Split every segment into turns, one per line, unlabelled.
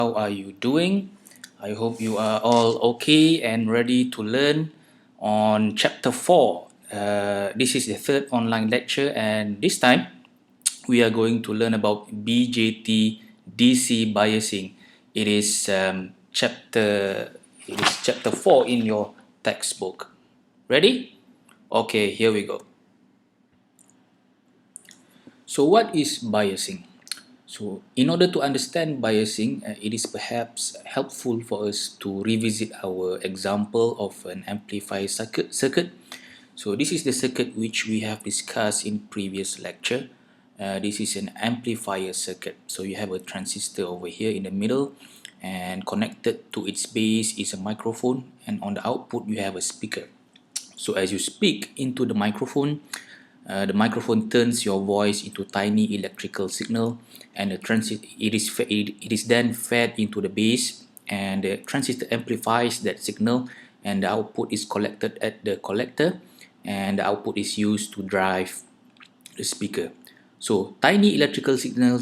How are you doing? I hope you are all okay and ready to learn on chapter 4. This is the third online lecture, and this time we are going to learn about BJT DC biasing. It is chapter 4 in your textbook. Ready? Okay, here we go. So what is biasing? So, in order to understand biasing, it is perhaps helpful for us to revisit our example of an amplifier circuit. So, this is the circuit which we have discussed in previous lecture. This is an amplifier circuit. So, you have a transistor over here in the middle, and connected to its base is a microphone, and on the output you have a speaker. So, as you speak into the microphone turns your voice into tiny electrical signal, and it is then fed into the base, and the transistor amplifies that signal, and the output is collected at the collector, and the output is used to drive the speaker. So tiny electrical signal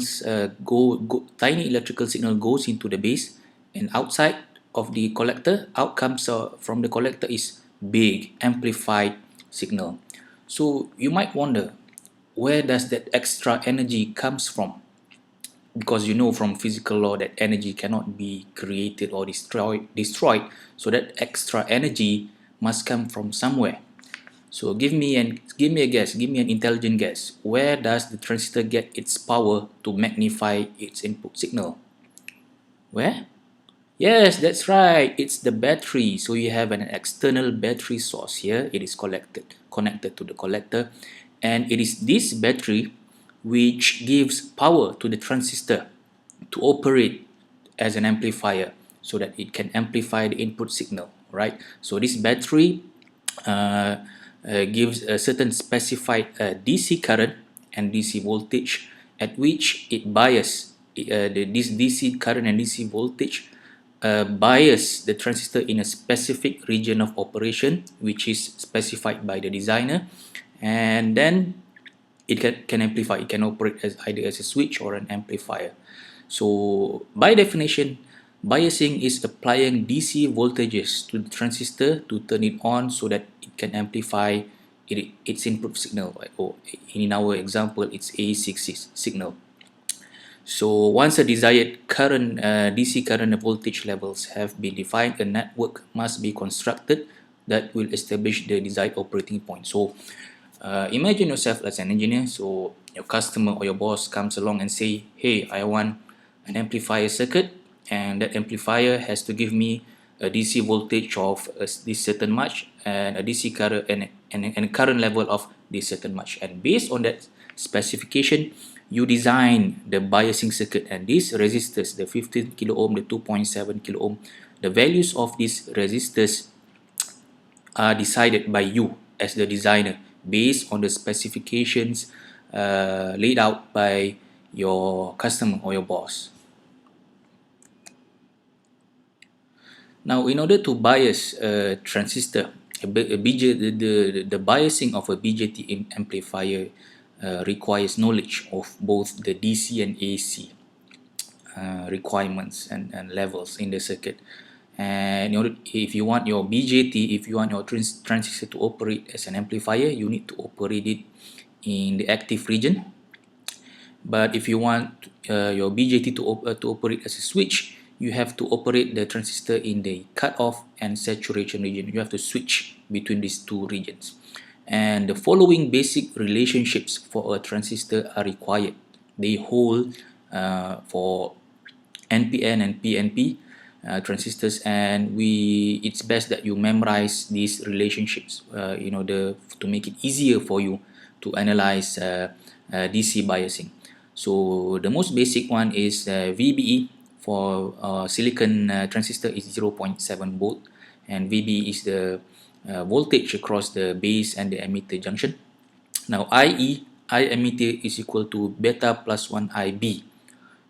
goes into the base, and outside of the collector, outcomes from the collector is big amplified signal. So you might wonder, where does that extra energy comes from? Because you know from physical law that energy cannot be created or destroyed. So that extra energy must come from somewhere. So give me a guess, give me an intelligent guess. Where does the transistor get its power to magnify its input signal? Where? Yes, that's right. It's the battery. So you have an external battery source here. It is connected to the collector, and it is this battery which gives power to the transistor to operate as an amplifier so that it can amplify the input signal, right? So this battery gives a certain specified DC current and DC voltage at which it bias this DC current and DC voltage bias the transistor in a specific region of operation which is specified by the designer, and then it can amplify. It can operate as either as a switch or an amplifier. So by definition, biasing is applying DC voltages to the transistor to turn it on so that it can amplify its input signal, or in our example it's AC signal. So once a desired current, DC current and voltage levels have been defined, a network must be constructed that will establish the desired operating point. So imagine yourself as an engineer. So your customer or your boss comes along and say, hey, I want an amplifier circuit, and that amplifier has to give me a DC voltage of this certain much, and a DC current and a current level of this certain much. And based on that specification, you design the biasing circuit, and these resistors, the 15 kilo ohm, the 2.7 kilo ohm, the values of these resistors are decided by you as the designer based on the specifications laid out by your customer or your boss. Now, in order to bias a transistor, the biasing of a BJT amplifier requires knowledge of both the DC and AC requirements and levels in the circuit. And if you want your BJT, if you want your transistor to operate as an amplifier, you need to operate it in the active region. But if you want your BJT to operate as a switch, you have to operate the transistor in the cutoff and saturation region. You have to switch between these two regions. And the following basic relationships for a transistor are required. They hold for NPN and PNP transistors, and it's best that you memorize these relationships in order to make it easier for you to analyze DC biasing. So the most basic one is VBE. For silicon transistor is 0.7 volt, and VBE is the voltage across the base and the emitter junction. Now I emitter is equal to beta plus 1 IB,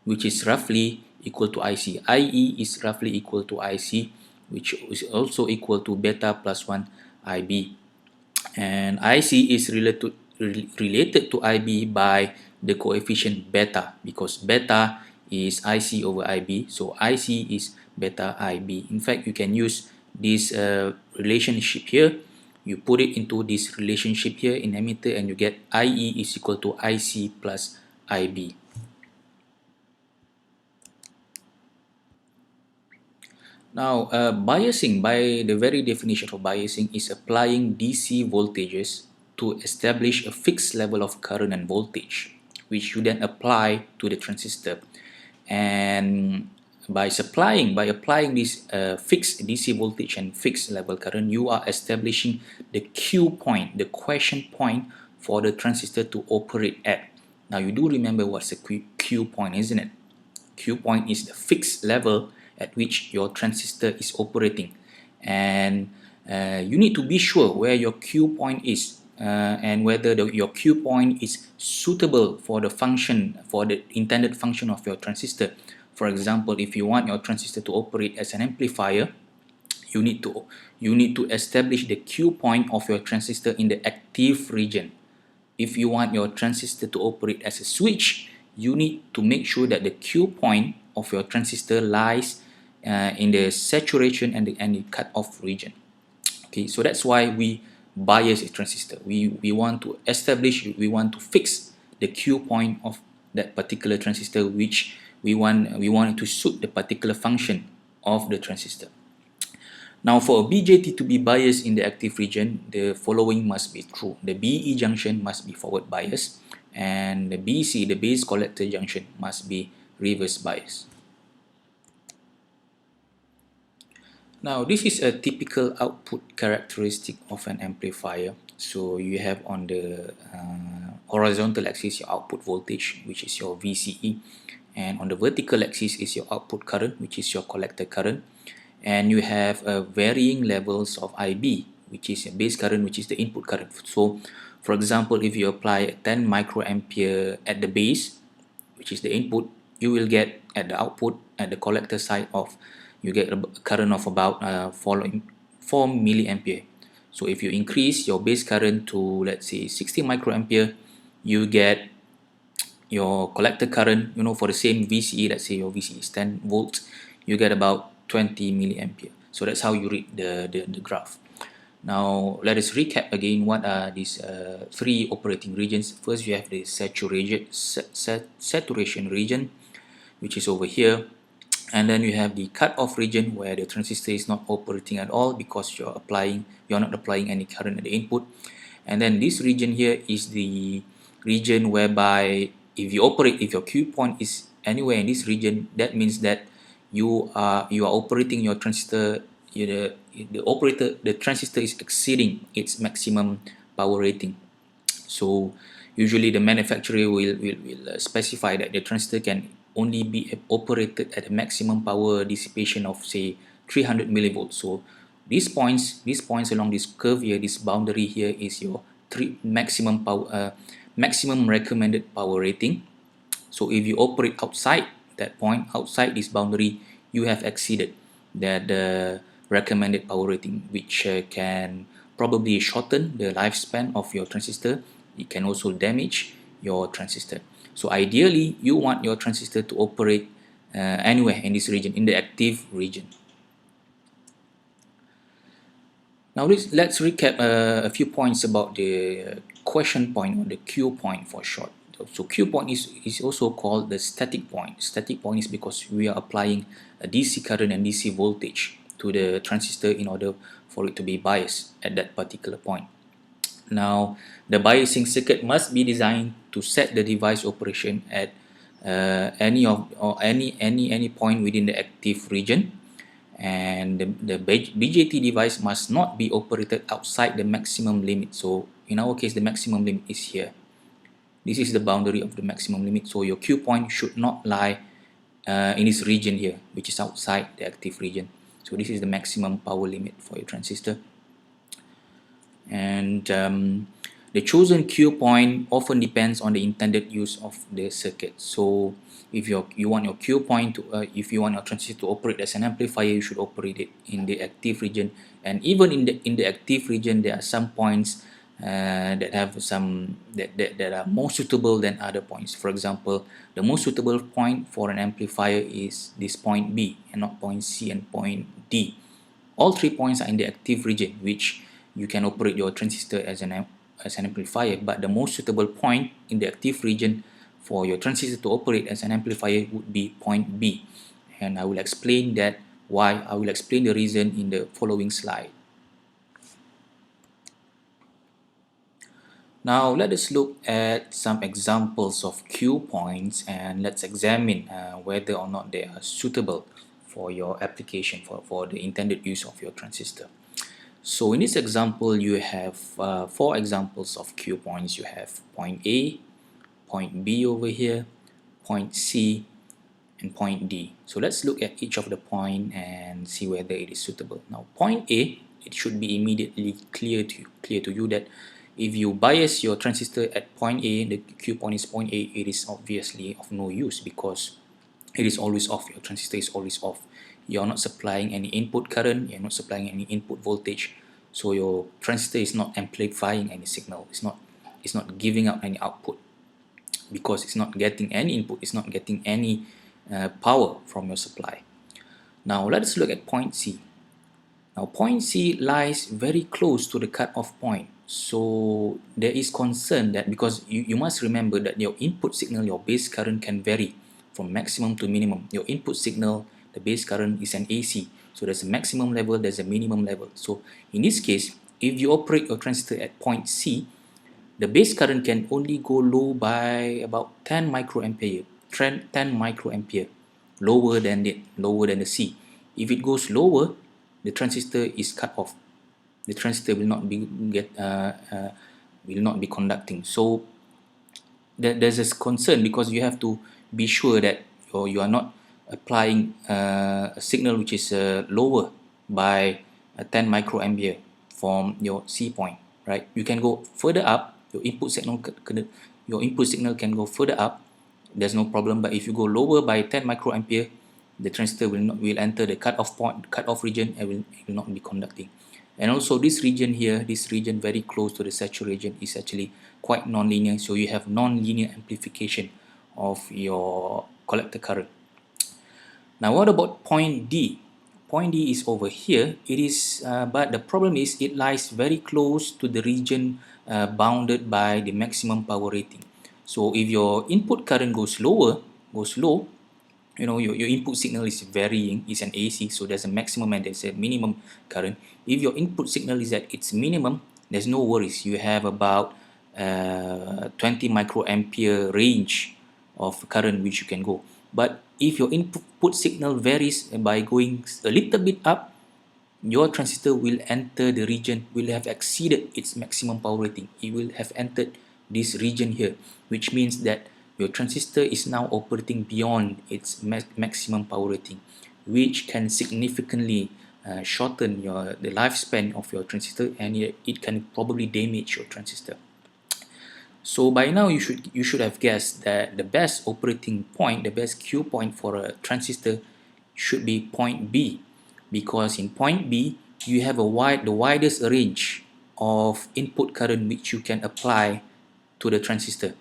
which is roughly equal to IC. IE is roughly equal to IC, which is also equal to beta plus 1 IB. And IC is related to IB by the coefficient beta, because beta is IC over IB. So IC is beta IB. In fact, you can use this relationship here. You put it into this relationship here in emitter and you get IE is equal to IC plus IB. Now, biasing, by the very definition of biasing, is applying DC voltages to establish a fixed level of current and voltage, which you then apply to the transistor. And by applying this fixed DC voltage and fixed level current, you are establishing the Q point, the question point for the transistor to operate at. Now, you do remember what's a Q point, isn't it? Q point is the fixed level at which your transistor is operating, and you need to be sure where your Q point is and whether your Q point is suitable for the function, for the intended function of your transistor. For example, if you want your transistor to operate as an amplifier, you need to establish the Q point of your transistor in the active region. If you want your transistor to operate as a switch, you need to make sure that the Q point of your transistor lies in the saturation and the cut-off region. Okay, so that's why we bias a transistor. We want to establish, we want to fix the Q point of that particular transistor, which we want it to suit the particular function of the transistor. Now, for a BJT to be biased in the active region, the following must be true. The BE junction must be forward biased, and the BC, the base collector junction, must be reverse biased. Now, this is a typical output characteristic of an amplifier. So you have on the horizontal axis your output voltage, which is your VCE, and on the vertical axis is your output current, which is your collector current, and you have varying levels of IB, which is a base current, which is the input current. So, for example, if you apply 10 microampere at the base, which is the input, you will get at the output, at the collector side of, you get a current of about 4 milliampere. So if you increase your base current to, let's say, 60 microampere, you get your collector current, for the same VCE, let's say your VCE is 10 volts, you get about 20 milliampere. So that's how you read the graph. Now, let us recap again what are these three operating regions. First, you have the saturation region, which is over here. And then you have the cut-off region where the transistor is not operating at all because you're not applying any current at the input. And then this region here is the region whereby if your Q point is anywhere in this region, that means that you are operating your transistor. The transistor is exceeding its maximum power rating. So usually the manufacturer will specify that the transistor can only be operated at a maximum power dissipation of, say, 300 millivolts. So these points along this curve here, this boundary here, is your maximum recommended power rating. So if you operate outside that point, outside this boundary, you have exceeded the recommended power rating, which can probably shorten the lifespan of your transistor. It can also damage your transistor. So ideally, you want your transistor to operate anywhere in this region, in the active region. Now let's recap a few points about the question point, or the Q point for short. So Q point is also called the static point. Static point is because we are applying a DC current and DC voltage to the transistor in order for it to be biased at that particular point. Now, the biasing circuit must be designed to set the device operation at any point within the active region, and the BJT device must not be operated outside the maximum limit. So in our case, the maximum limit is here. This is the boundary of the maximum limit. So your Q point should not lie in this region here, which is outside the active region. So this is the maximum power limit for your transistor. And the chosen Q point often depends on the intended use of the circuit. So if you want your Q point to, if you want your transistor to operate as an amplifier, you should operate it in the active region. And even in the active region, there are some points that have that are more suitable than other points. For example, the most suitable point for an amplifier is this point B and not point C and point D. All 3 points are in the active region, which you can operate your transistor as an amplifier, but the most suitable point in the active region for your transistor to operate as an amplifier would be point B, and I will explain the reason in the following slide. Now let us look at some examples of Q points, and let's examine whether or not they are suitable for your application, for the intended use of your transistor. So in this example, you have 4 examples of Q points. You have point A, point B over here, point C, and point D. So let's look at each of the point and see whether it is suitable. Now point A, it should be immediately clear to you that if you bias your transistor at point A, the Q point is point A, it is obviously of no use because it is always off. Your transistor is always off. You're not supplying any input current, you're not supplying any input voltage, so your transistor is not amplifying any signal. It's not giving out any output because it's not getting any input, it's not getting any power from your supply. Now let's look at point C. Now point C lies very close to the cutoff point, so there is concern that because you must remember that your input signal, your base current can vary from maximum to minimum. Your input signal, the base current, is an AC, so there's a maximum level, there's a minimum level. So in this case, if you operate your transistor at point C, the base current can only go low by about 10 microampere, lower than the C. If it goes lower, the transistor is cut off. The transistor will not be conducting. So there's a concern because you have to be sure that you are not applying a signal which is lower by 10 microampere from your C point, right? You can go further up. Your input signal can go further up. There's no problem. But if you go lower by 10 microampere, the transistor will enter the cutoff region, and will not be conducting. And also this region here, this region very close to the saturation, is actually quite non-linear, so you have non-linear amplification of your collector current. Now what about point D? Point D is over here. It is, but the problem is it lies very close to the region bounded by the maximum power rating. So if your input current goes low, you know, your input signal is varying, is an AC, so there's a maximum and there's a minimum current. If your input signal is at its minimum, there's no worries. You have about 20 microampere range of current which you can go. But if your input signal varies by going a little bit up, your transistor will enter the region, will have exceeded its maximum power rating. It will have entered this region here, which means that your transistor is now operating beyond its maximum power rating, which can significantly shorten the lifespan of your transistor, and it can probably damage your transistor. So by now you should have guessed that the best operating point, the best Q point for a transistor should be point B, because in point B you have the widest range of input current which you can apply to the transistor,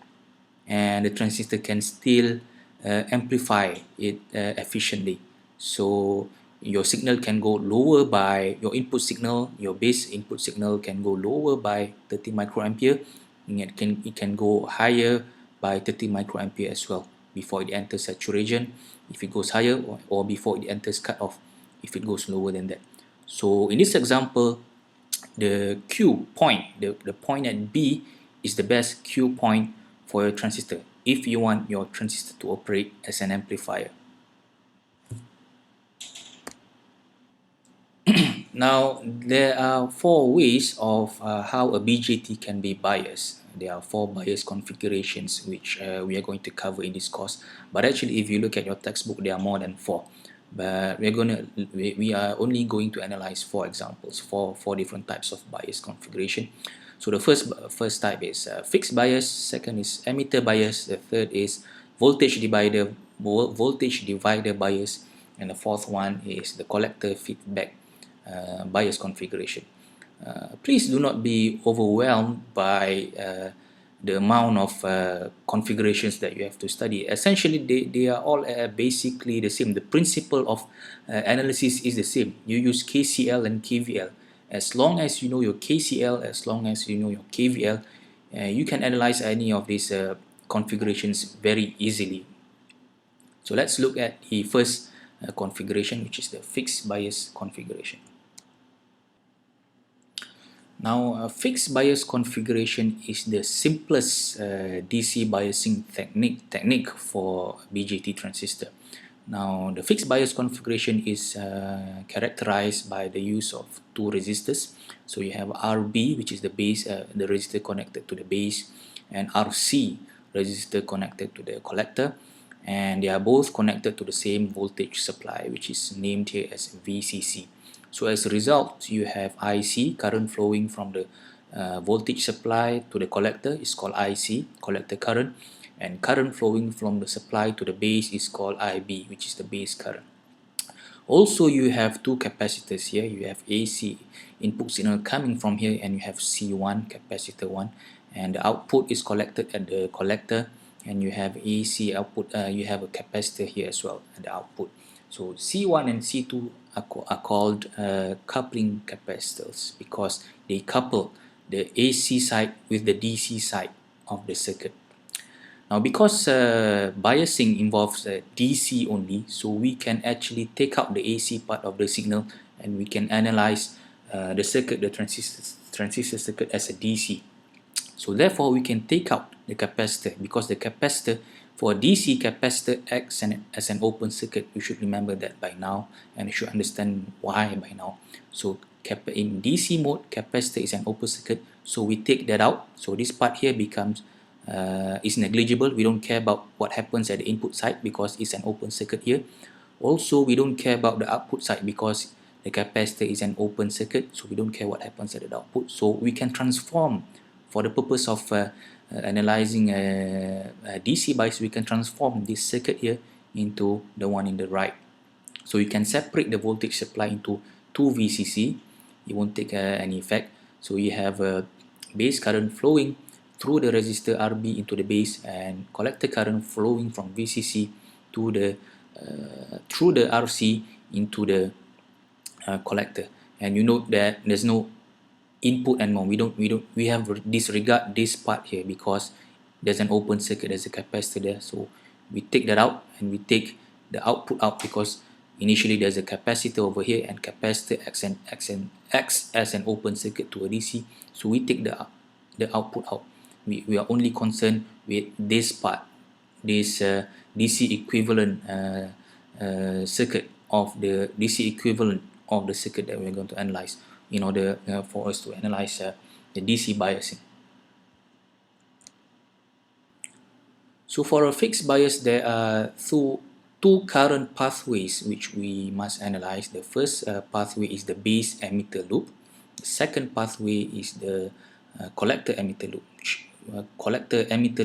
and the transistor can still amplify it efficiently. So your signal can go lower by your input signal, your base input signal can go lower by 30 microampere, and it can go higher by 30 microampere as well before it enters saturation, if it goes higher, or before it enters cutoff if it goes lower than that. So in this example, the Q point, the point at B, is the best Q point for your transistor if you want your transistor to operate as an amplifier. Now there are 4 ways of how a BJT can be biased. There are 4 bias configurations which we are going to cover in this course, but actually if you look at your textbook there are more than 4, but we are only going to analyze 4 examples, 4 different types of bias configuration. So the first type is fixed bias, second is emitter bias, the third is voltage divider bias, and the fourth one is the collector feedback bias configuration. Please do not be overwhelmed by the amount of configurations that you have to study. Essentially, they are all basically the same. The principle of analysis is the same. You use KCL and KVL. As long as you know your KCL, as long as you know your KVL, you can analyze any of these configurations very easily. So let's look at the first configuration, which is the fixed bias configuration. Now, fixed bias configuration is the simplest DC biasing technique for BJT transistor. Now, the fixed bias configuration is characterized by the use of two resistors. So you have RB, which is the base, the resistor connected to the base, and RC, resistor connected to the collector, and they are both connected to the same voltage supply, which is named here as VCC. So as a result, you have IC, current flowing from the voltage supply to the collector is called IC, collector current, and current flowing from the supply to the base is called IB, which is the base current. Also, you have two capacitors here. You have AC input signal coming from here, and you have C1, capacitor 1, and the output is collected at the collector, and you have AC output, you have a capacitor here as well at the output. So C1 and C2 are called coupling capacitors because they couple the AC side with the DC side of the circuit. Now, because biasing involves DC only, so we can actually take out the AC part of the signal and we can analyze the circuit, the transistor circuit as a DC. So therefore, we can take out the capacitor because the capacitor, for DC capacitor acts as an open circuit. You should remember that by now, and you should understand why by now. So in DC mode, capacitor is an open circuit, so we take that out. So this part here becomes is negligible. We don't care about what happens at the input side because it's an open circuit here. Also, we don't care about the output side because the capacitor is an open circuit, so we don't care what happens at the output. So we can transform, for the purpose of analyzing DC bias, we can transform this circuit here into the one in the right. So you can separate the voltage supply into two VCC. It won't take any effect. So you have a base current flowing through the resistor RB into the base, and collector current flowing from VCC to the through the RC into the collector. And you note that there's no input anymore. We have disregard this part here because there's an open circuit, there's a capacitor there. So we take that out and we take the output out because initially there's a capacitor over here and capacitor acts as an open circuit to a DC. So we take the output out. We are only concerned with this part, this DC equivalent circuit of the DC equivalent of the circuit that we're going to analyze in order for us to analyze the DC biasing. So for a fixed bias, there are two current pathways which we must analyze. The first pathway is the base emitter loop. The second pathway is the collector emitter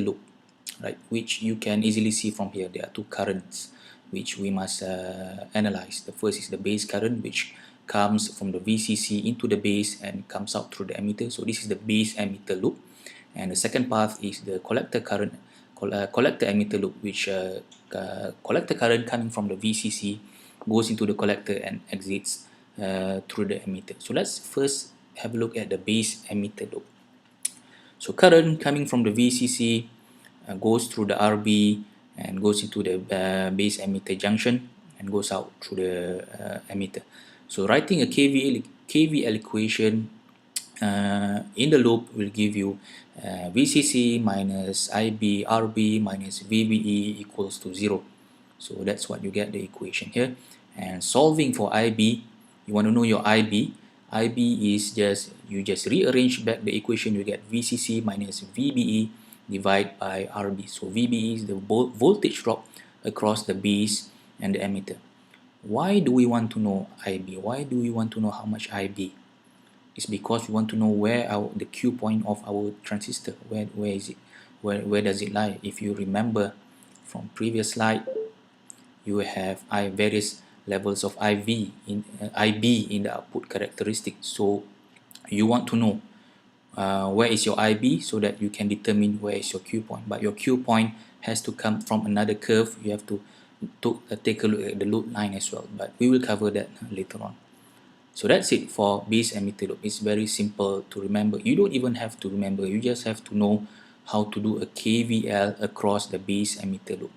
loop. Right, which you can easily see from here. There are two currents which we must analyze. The first is the base current, which comes from the VCC into the base and comes out through the emitter. So this is the base emitter loop. And the second path is the collector current, collector emitter loop, which collector current coming from the VCC goes into the collector and exits through the emitter. So let's first have a look at the base emitter loop. So current coming from the VCC goes through the RB and goes into the base emitter junction and goes out through the emitter. So writing a KVL equation in the loop will give you VCC minus IB RB minus VBE equals to 0. So that's what you get, the equation here. And solving for IB, you want to know your IB. IB is you just rearrange back the equation. You get VCC minus VBE divided by RB. So VBE is the voltage drop across the base and the emitter. Why do we want to know IB? Why do we want to know how much IB? It's because we want to know where the Q point of our transistor, where is it? Where does it lie? If you remember from previous slide, you have various levels of IB in the output characteristic. So you want to know where is your IB so that you can determine where is your Q point. But your Q point has to come from another curve. You have to take a look at the load line as well, but we will cover that later on. So that's it for base emitter loop. It's very simple to remember. You don't even have to remember, you just have to know how to do a KVL across the base emitter loop.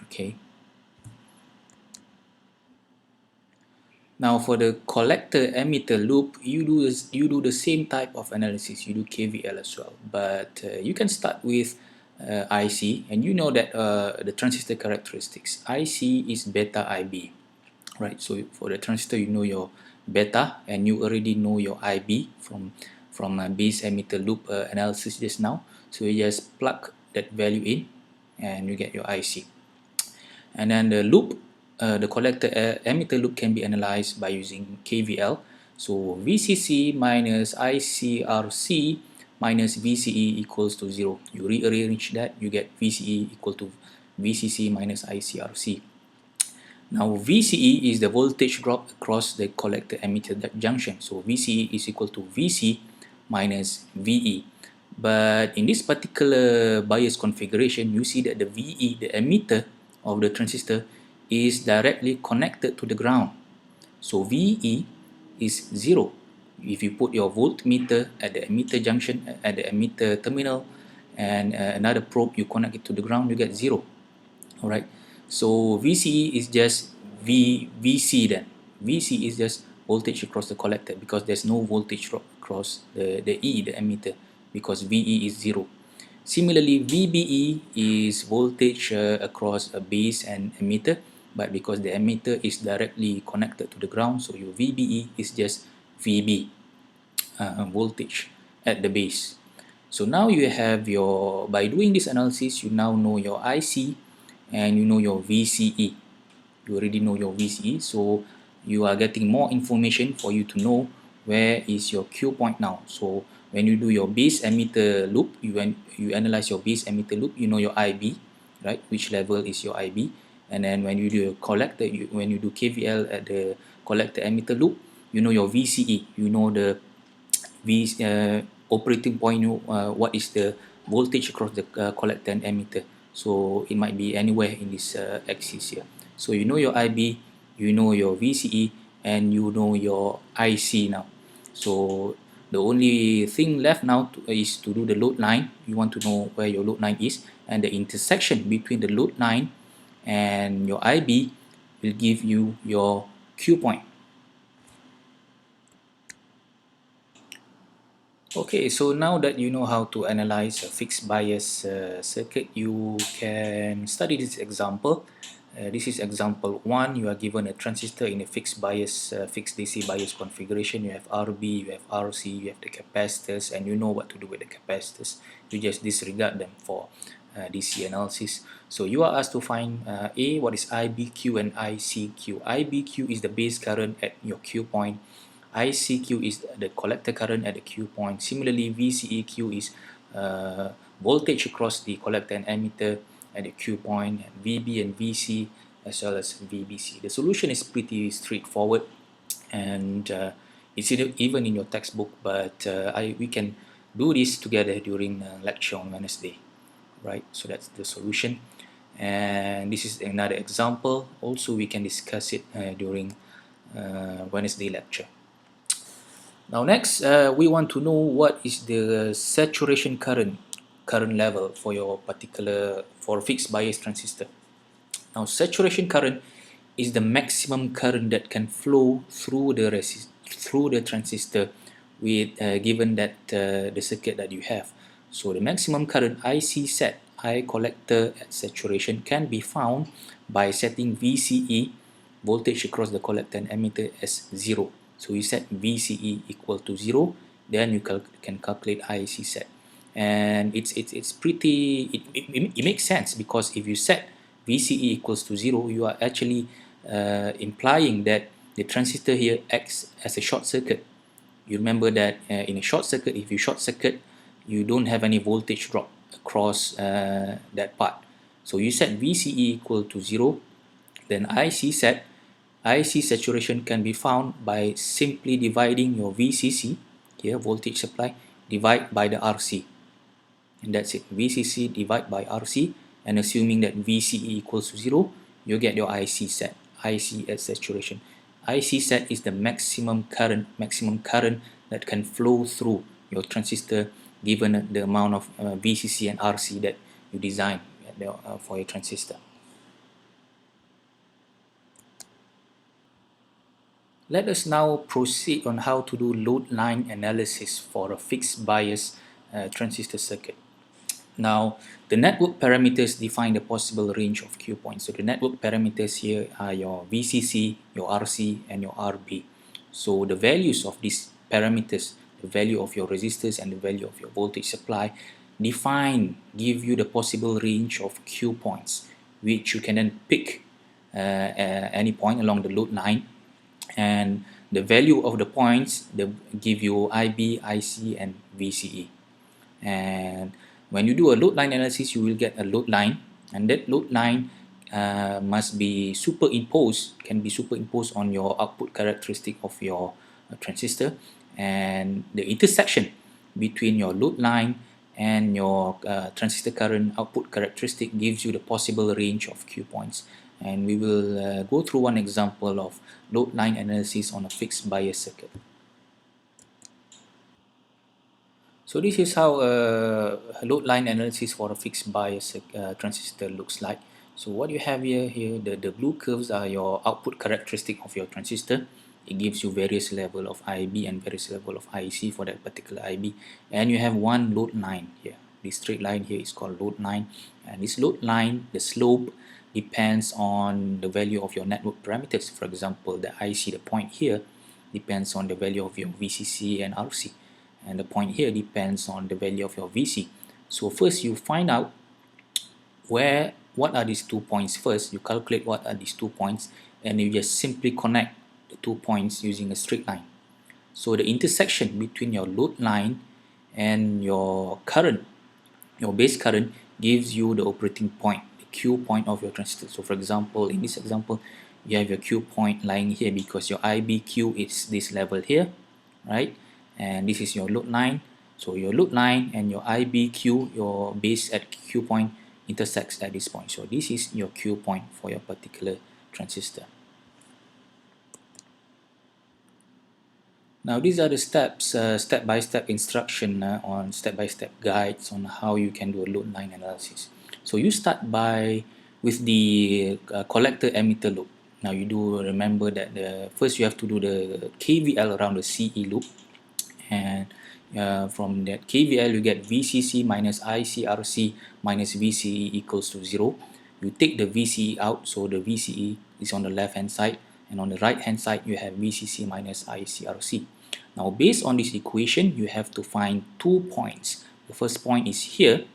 Okay. Now for the collector emitter loop, you do the same type of analysis. You do KVL as well, but you can start with IC, and you know that the transistor characteristics. IC is beta IB, right? So for the transistor, you know your beta, and you already know your IB from base emitter loop analysis just now. So you just plug that value in, and you get your IC. And then the loop, the collector emitter loop can be analyzed by using KVL. So VCC minus ICRC minus VCE equals to 0. You rearrange that, you get VCE equal to VCC minus ICRC. Now VCE is the voltage drop across the collector emitter junction. So VCE is equal to VC minus VE. But in this particular bias configuration, you see that the VE, the emitter of the transistor, is directly connected to the ground. So VE is 0. If you put your voltmeter at the emitter junction, at the emitter terminal, and another probe, you connect it to the ground, you get 0. Alright, so VCE is just VC then. VC is just voltage across the collector, because there's no voltage drop across the emitter, because VE is 0. Similarly, VBE is voltage across a base and emitter, but because the emitter is directly connected to the ground, so your VBE is just VB, voltage at the base. So now you have your, by doing this analysis, you now know your IC and you know your VCE. You already know your VCE, so you are getting more information for you to know where is your Q point now. So when you do your base emitter loop, you analyze your base emitter loop, you know your IB, right? Which level is your IB? And then when you do your collector, when you do KVL at the collector emitter loop, you know your VCE, you know the operating point, what is the voltage across the collector and emitter. So it might be anywhere in this axis here. So you know your IB, you know your VCE, and you know your IC now. So the only thing left now is to do the load line. You want to know where your load line is, and the intersection between the load line and your IB will give you your Q point. Okay, so now that you know how to analyze a fixed bias circuit, you can study this example. This is example 1. You are given a transistor in a fixed bias, fixed DC bias configuration. You have RB, you have RC, you have the capacitors, and you know what to do with the capacitors. You just disregard them for DC analysis. So you are asked to find A, what is IBQ and ICQ. IBQ is the base current at your Q point. ICQ is the collector current at the Q point. Similarly, VCEQ is voltage across the collector and emitter at the Q point, and VB and VC as well as VBC. The solution is pretty straightforward, and it's even in your textbook, but we can do this together during lecture on Wednesday, right? So that's the solution, and this is another example. Also, we can discuss it during Wednesday lecture. Now next, we want to know what is the saturation current level for your particular, for fixed bias transistor. Now saturation current is the maximum current that can flow through the transistor with given that the circuit that you have. So the maximum current IC set, I collector at saturation, can be found by setting VCE, voltage across the collector and emitter, as 0. So you set VCE equal to 0, then you can calculate IC set, and it's pretty, it makes sense, because if you set VCE equals to 0, you are actually implying that the transistor here acts as a short circuit. You remember that in a short circuit, if you short circuit, you don't have any voltage drop across that part. So you set VCE equal to 0, then IC saturation can be found by simply dividing your VCC here, voltage supply, divide by the RC, and that's it. VCC divide by RC, and assuming that VCE equals to 0, you get your IC set. IC at saturation. IC set is the maximum current that can flow through your transistor given the amount of VCC and RC that you design for your transistor. Let us now proceed on how to do load line analysis for a fixed bias transistor circuit. Now, the network parameters define the possible range of Q points. So the network parameters here are your VCC, your RC, and your RB. So the values of these parameters, the value of your resistors and the value of your voltage supply, give you the possible range of Q points, which you can then pick any point along the load line, and the value of the points they give you IB, IC, and VCE. And when you do a load line analysis, you will get a load line, and that load line must be can be superimposed on your output characteristic of your transistor, and the intersection between your load line and your transistor current output characteristic gives you the possible range of Q points. And we will go through one example of load line analysis on a fixed bias circuit. So this is how a load line analysis for a fixed bias transistor looks like. So what you have here, the blue curves are your output characteristic of your transistor. It gives you various level of IB and various level of IC for that particular IB. And you have one load line here. This straight line here is called load line. And this load line, the slope depends on the value of your network parameters. For example, the IC, the point here, depends on the value of your VCC and RC. And the point here depends on the value of your VC. So first you find out what are these 2 points first. You calculate what are these 2 points, and you just simply connect the 2 points using a straight line. So the intersection between your load line and your current, your base current, gives you the operating point, the Q point of your transistor. So for example, in this example, you have your Q point lying here because your IBQ is this level here, right? And this is your load line. So your load line and your IBQ, your base at Q point, intersects at this point. So this is your Q point for your particular transistor. Now these are the steps, step-by-step instruction on step-by-step guides on how you can do a load line analysis. So you start with the collector emitter loop. Now you do remember that first you have to do the KVL around the CE loop, and from that KVL you get VCC minus ICRC minus VCE equals to 0. You take the VCE out, so the VCE is on the left hand side, and on the right hand side you have VCC minus ICRC. Now based on this equation, you have to find 2 points. The first point is here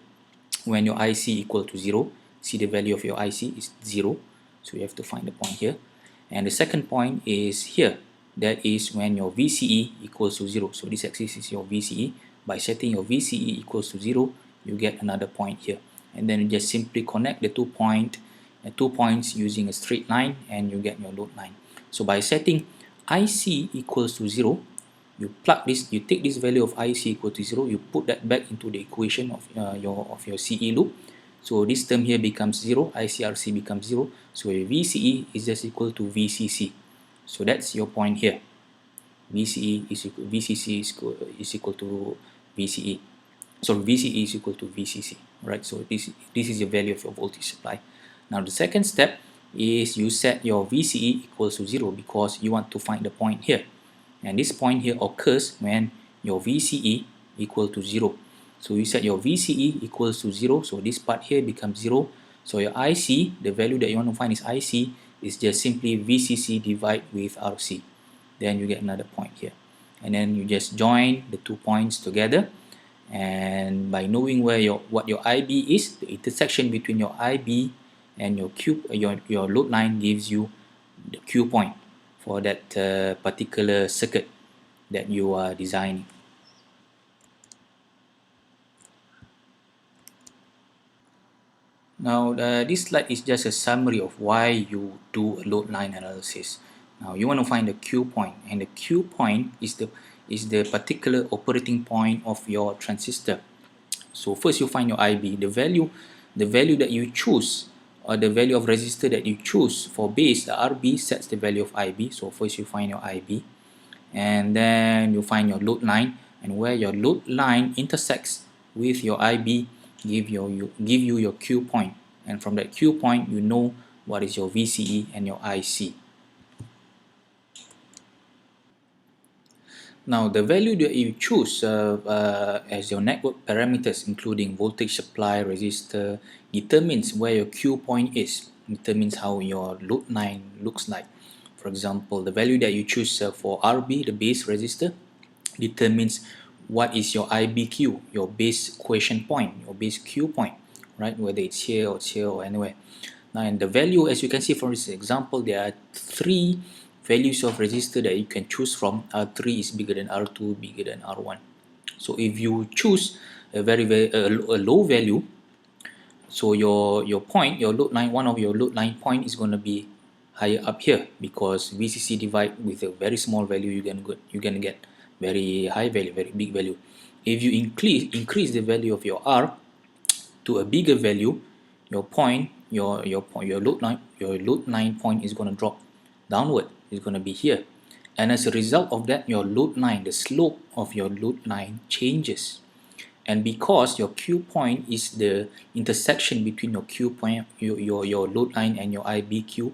when your IC equal to 0. See, the value of your IC is 0, so you have to find the point here. And the second point is here, that is when your VCE equals to 0. So this axis is your VCE. By setting your VCE equals to 0, you get another point here, and then you just simply connect the 2 points using a straight line, and you get your load line. So by setting IC equals to 0, you take this value of IC equal to 0, you put that back into the equation of your CE loop. So this term here becomes 0, ICRC becomes 0, so your VCE is just equal to VCC. So that's your point here. VCE is equal, VCC is equal to VCE. So VCE is equal to VCC, right? So this is your value of your voltage supply. Now the second step is you set your VCE equals to 0 because you want to find the point here. And this point here occurs when your VCE equal to 0. So you set your VCE equals to 0, so this part here becomes 0. So your IC, the value that you want to find is IC, is just simply VCC divided with RC. Then you get another point here. And then you just join the 2 points together. And by knowing what your IB is, the intersection between your IB and your load line gives you the Q point for that particular circuit that you are designing. Now this slide is just a summary of why you do a load line analysis. Now you want to find the Q point, and the Q point is is the particular operating point of your transistor. So first you find your IB, the value that you choose, or the value of resistor that you choose for base, the RB sets the value of IB. So first you find your IB, and then you find your load line, and where your load line intersects with your IB give you your Q point, and from that Q point you know what is your VCE and your IC. Now the value that you choose as your network parameters, including voltage supply, resistor, determines where your Q point is, determines how your load line looks like. For example, the value that you choose for RB, the base resistor, determines what is your IBQ, your base equation point, your base Q point, right? Whether it's here or anywhere. Now, and the value, as you can see from this example, there are three values of resistor that you can choose from. R3 is bigger than R2, bigger than R1. So if you choose a a low value, so your point, your load line, one of your load line point is going to be higher up here, because VCC divide with a very small value, you can get very high value, very big value. If you increase the value of your R to a bigger value, your point, your load line point is going to drop downward. It's going to be here, and as a result of that, your load line, the slope of your load line changes. And because your Q point is the intersection between your Q point, your load line and your IBQ,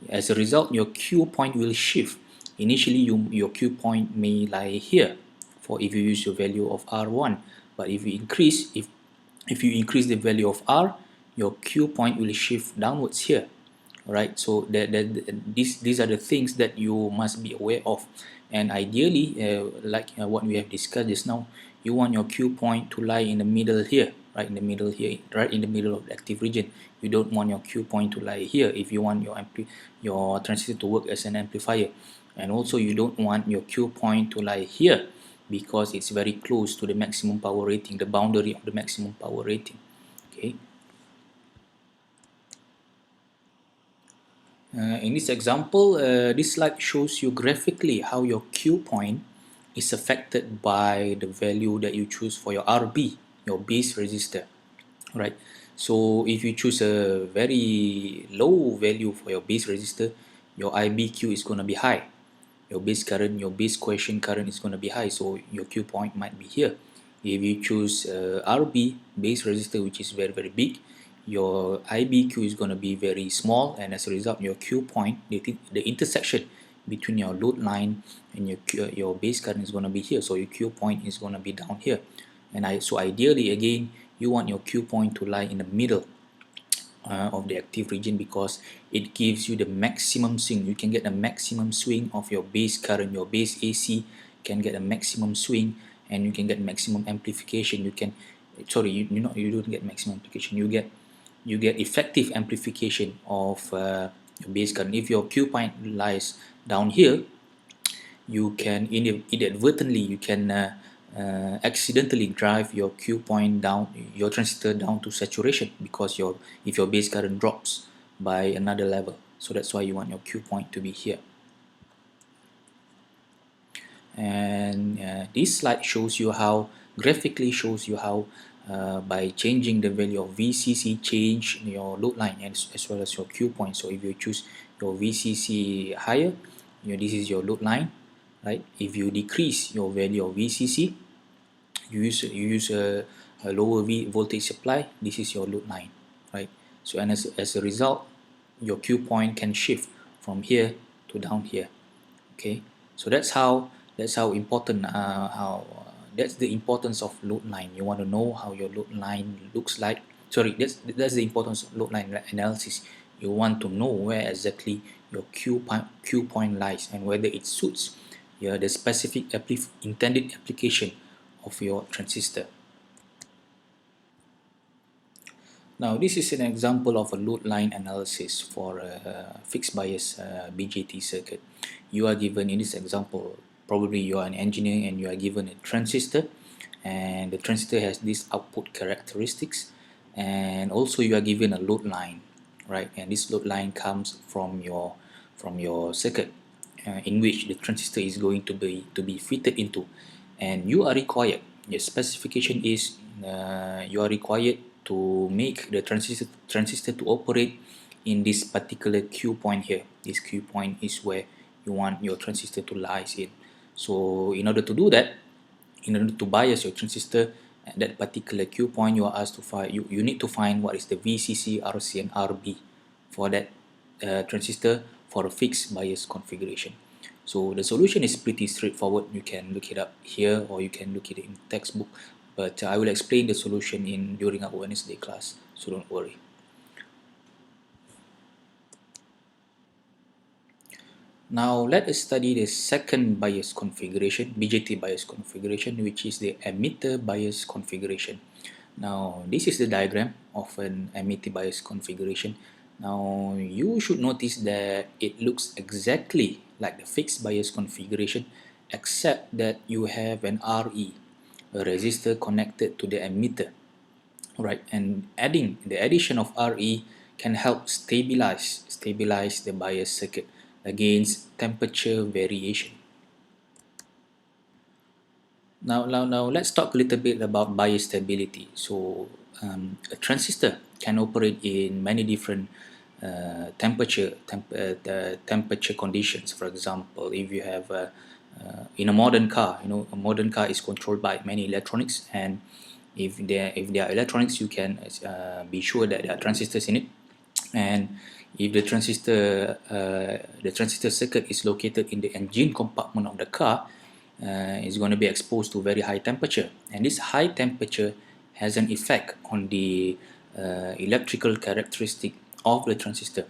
as a result, your Q point will shift. Initially, your Q point may lie here, for if you use your value of R1, but if you increase the value of R, your Q point will shift downwards here. Alright, so these are the things that you must be aware of. And ideally, like what we have discussed just now, you want your Q point to lie in the middle here, right in the middle here, right in the middle of the active region. You don't want your Q point to lie here if you want your transistor to work as an amplifier. And also you don't want your Q point to lie here, because it's very close to the maximum power rating, the boundary of the maximum power rating. Okay. In this example, this slide shows you graphically how your Q point is affected by the value that you choose for your RB, your base resistor. Right. So if you choose a very low value for your base resistor, your IBQ is going to be high. Your base current, your base quiescent current is going to be high, so your Q point might be here. If you choose RB, base resistor, which is very big, your IBQ is going to be very small, and as a result, your Q point, the intersection between your load line and your base current is going to be here, so your Q point is going to be down here. And so ideally, again, you want your Q point to lie in the middle of the active region, because it gives you the maximum swing. You can get the maximum swing of your base current, your base AC can get a maximum swing, and you can get maximum amplification. You don't get maximum amplification, you get effective amplification of your base current. If your Q point lies down here, you can inadvertently, you can accidentally drive your Q point down, your transistor down to saturation, because if your base current drops by another level. So that's why you want your Q point to be here. And this slide shows you how, graphically shows you how by changing the value of VCC, change your load line as well as your Q point. So if you choose your VCC higher, this is your load line, right? If you decrease your value of VCC, you use a lower voltage supply, this is your load line, right? So and as a result, your Q point can shift from here to down here. Okay, so that's important, that's the importance of load line. You want to know how your load line looks like. Sorry, that's the importance of load line analysis. You want to know where exactly your Q point lies, and whether it suits the specific intended application of your transistor. Now this is an example of a load line analysis for a fixed bias BJT circuit. You are given, in this example, probably you are an engineer and you are given a transistor, and the transistor has these output characteristics, and also you are given a load line, right? And this load line comes from your circuit. in which the transistor is going to be fitted into, and you are required. The specification is you are required to make the transistor to operate in this particular Q point here. This Q point is where you want your transistor to lies in. So in order to do that, in order to bias your transistor at that particular Q point, you are asked to find you need to find what is the VCC, RC, and RB for that transistor for a fixed bias configuration. So the solution is pretty straightforward. You can look it up here or you can look it in textbook, but I will explain the solution in during our Wednesday class, so don't worry. Now let us study the second bias configuration, BJT bias configuration, which is the emitter bias configuration. Now this is the diagram of an emitter bias configuration. Now you should notice that it looks exactly like the fixed bias configuration, except that you have an RE, a resistor connected to the emitter. Right, and the addition of RE can help stabilize the bias circuit against temperature variation. Now let's talk a little bit about bias stability. So a transistor can operate in many different temperature conditions. For example, if you have in a modern car, a modern car is controlled by many electronics, and if there are electronics, you can be sure that there are transistors in it. And if the transistor circuit is located in the engine compartment of the car, is going to be exposed to very high temperature, and this high temperature has an effect on the electrical characteristic of the transistor.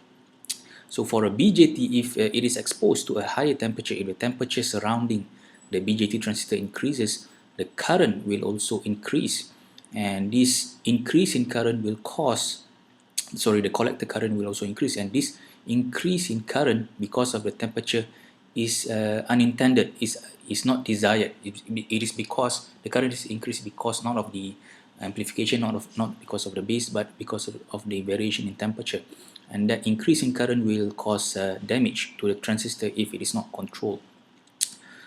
So for a BJT, if it is exposed to a higher temperature, if the temperature surrounding the BJT transistor increases, the current will also increase, and this increase in current will cause, the collector current will also increase, and this increase in current because of the temperature is unintended, is not desired. It is because the current is increased because not of the amplification, not because of the base, but because of the variation in temperature, and that increase in current will cause damage to the transistor if it is not controlled.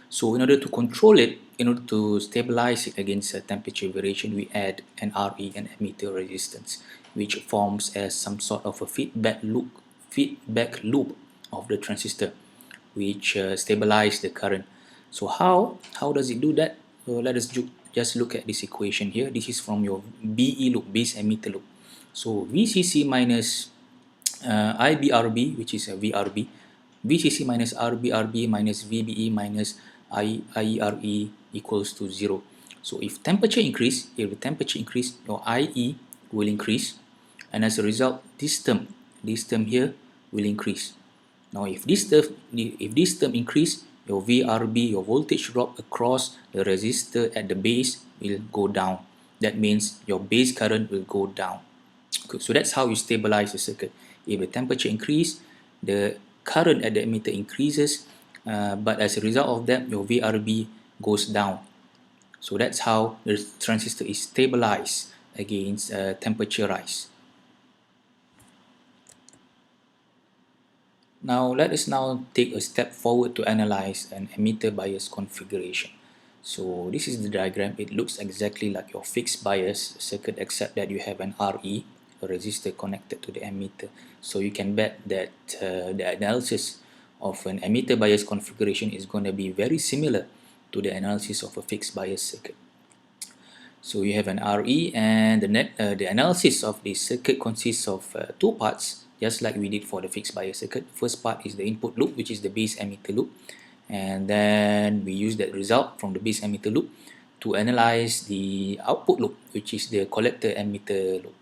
So in order to control it, in order to stabilize it against temperature variation, we add an RE and emitter resistance, which forms as some sort of a feedback loop of the transistor, which stabilize the current. So how does it do that? So let us just look at this equation here. This is from your BE loop, base emitter loop. So VCC minus IBRB, which is a VRB, VCC minus RBRB minus VBE minus IERE equals to 0. So if the temperature increase, your IE will increase, and as a result, this term here will increase. Now if this term increase, your VRB, your voltage drop across the resistor at the base, will go down. That means your base current will go down. So that's how you stabilize the circuit. If the temperature increase, the current at the emitter increases, but as a result of that, your VRB goes down. So that's how the transistor is stabilized against temperature rise. Now let us take a step forward to analyze an emitter bias configuration. So this is the diagram. It looks exactly like your fixed bias circuit, except that you have an RE, a resistor connected to the emitter. So you can bet that the analysis of an emitter bias configuration is going to be very similar to the analysis of a fixed bias circuit. So you have an RE, and the analysis of the circuit consists of two parts, just like we did for the fixed bias circuit. First part is the input loop, which is the base emitter loop, and then we use that result from the base emitter loop to analyze the output loop, which is the collector emitter loop.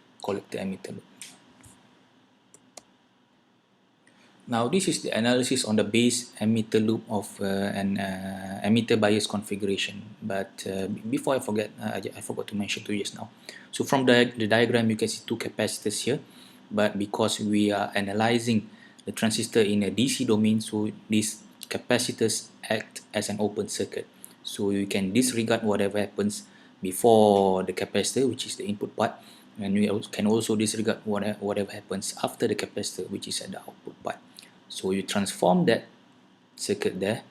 Now this is the analysis on the base emitter loop of an emitter bias configuration. But before I forget, I forgot to mention to you just now. So from the diagram, you can see two capacitors here, but because we are analyzing the transistor in a DC domain, so these capacitors act as an open circuit. So you can disregard whatever happens before the capacitor, which is the input part, and we can also disregard whatever happens after the capacitor, which is at the output part. So you transform that circuit there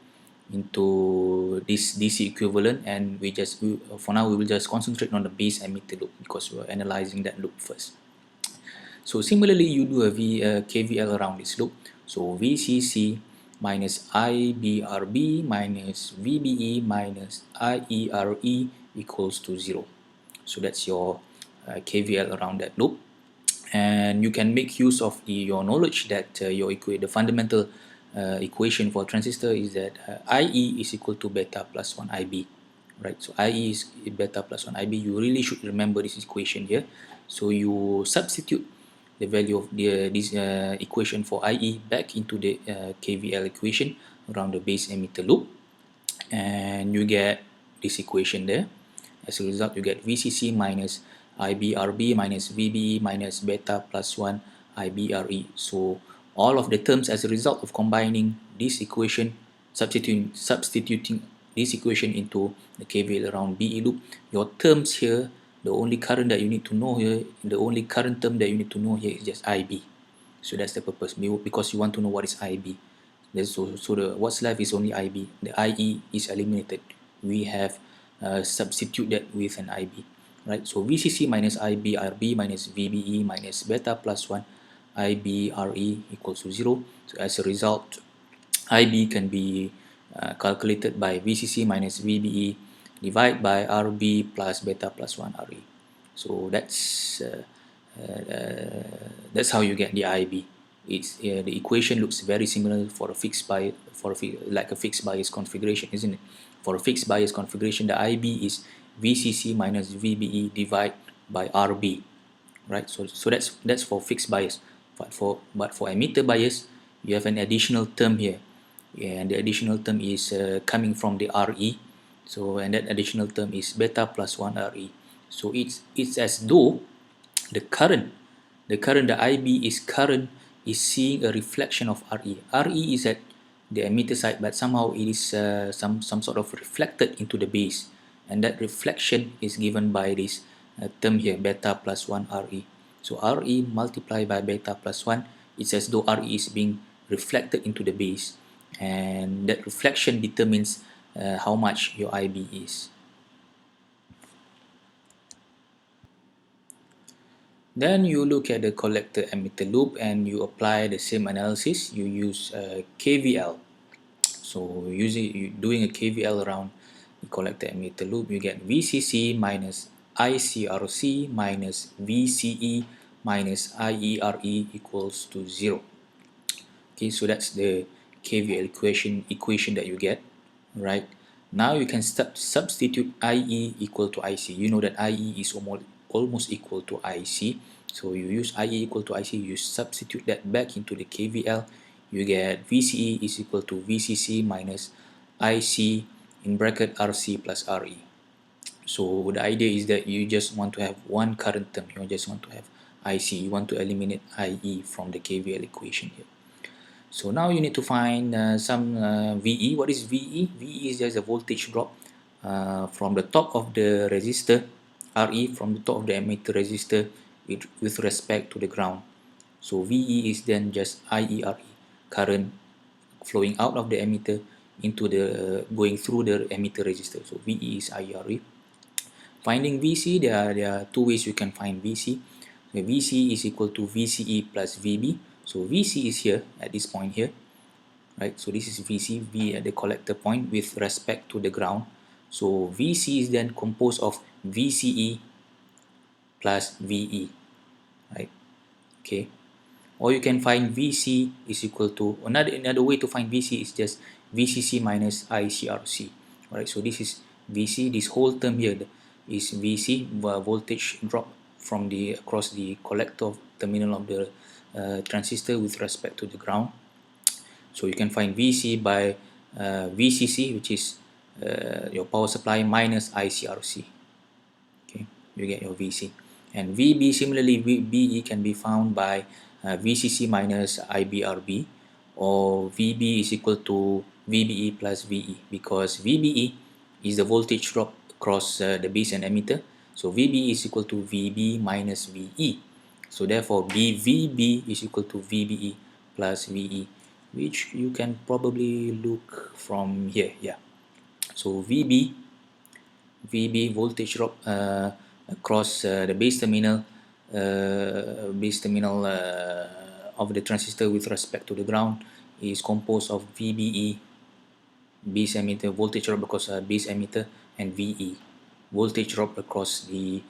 into this DC equivalent, and for now we will just concentrate on the base emitter loop because we're analyzing that loop first. So similarly, you do a KVL around this loop. So VCC minus IBRB minus VBE minus IERE equals to 0. So that's your KVL around that loop. And you can make use of your knowledge that the fundamental equation for transistor is that IE is equal to beta plus 1 IB, right? So IE is beta plus 1 IB. You really should remember this equation here. So you substitute the value of this equation for IE back into the KVL equation around the base emitter loop, and you get this equation there. As a result, you get VCC minus IBRB minus VBE minus beta plus 1 IBRE. So all of the terms as a result of combining this equation, substituting this equation into the KVL around BE loop, your terms here, the only current that you need to know here, the only current term that you need to know here is just IB. So that's the purpose, because you want to know what is IB. So what's left is only IB. The IE is eliminated. We have substitute that with an IB, right? So VCC minus IBRB minus VBE minus beta plus 1 IBRE equals to 0. So as a result, IB can be calculated by VCC minus VBE divided by RB plus beta plus 1 RE. So that's how you get the IB. The equation looks very similar for a fixed bias, like a fixed bias configuration, isn't it? For a fixed bias configuration, the IB is VCC minus VBE divided by RB, right? So that's for fixed bias. But for emitter bias, you have an additional term here, and the additional term is coming from the RE. So, and that additional term is beta plus 1 RE. So it's as though the IB is seeing a reflection of RE. RE is at the emitter side, but somehow it is some sort of reflected into the base, and that reflection is given by this term here, beta plus 1 RE. So RE multiplied by beta plus 1, it's as though RE is being reflected into the base, and that reflection determines how much your IB is. Then you look at the collector emitter loop and you apply the same analysis. You use KVL. So doing a KVL around the collector emitter loop, you get VCC minus ICRC minus VCE minus IERE equals to 0. Okay, so that's the KVL equation that you get, right? Now you can substitute IE equal to IC. You know that IE is almost equal to IC. So you use IE equal to IC, you substitute that back into the KVL, you get VCE is equal to VCC minus IC in bracket RC plus RE. So the idea is that you just want to have one current term, you just want to have IC, you want to eliminate IE from the KVL equation here. So now you need to find some VE. What is VE? VE is just a voltage drop from the top of the resistor, RE from the top of the emitter resistor with respect to the ground. So VE is then just IERE, current flowing out of the emitter into the going through the emitter resistor. So VE is IERE. Finding VC, there are two ways you can find VC. So VC is equal to VCE plus VB. So VC is here at this point here, right? So this is VC, V at the collector point with respect to the ground. So VC is then composed of VCE plus VE, right? Okay. Or you can find VC is equal to, another way to find VC is just VCC minus ICRC, right? So this is VC, this whole term here is VC, voltage drop from across the collector terminal of the transistor with respect to the ground. So you can find VC by VCC, which is your power supply, minus ICRC. Okay, you get your VC. And VB, similarly, VBE can be found by VCC minus IBRB, or VB is equal to VBE plus VE, because VBE is the voltage drop across the base and emitter. So VBE is equal to VB minus VE. So therefore, VB is equal to VBE plus VE. which you can probably look from here. Yeah, so VB voltage drop across the base terminal of the transistor with respect to the ground is composed of VBE, base emitter voltage drop across base emitter, and VE, voltage drop across the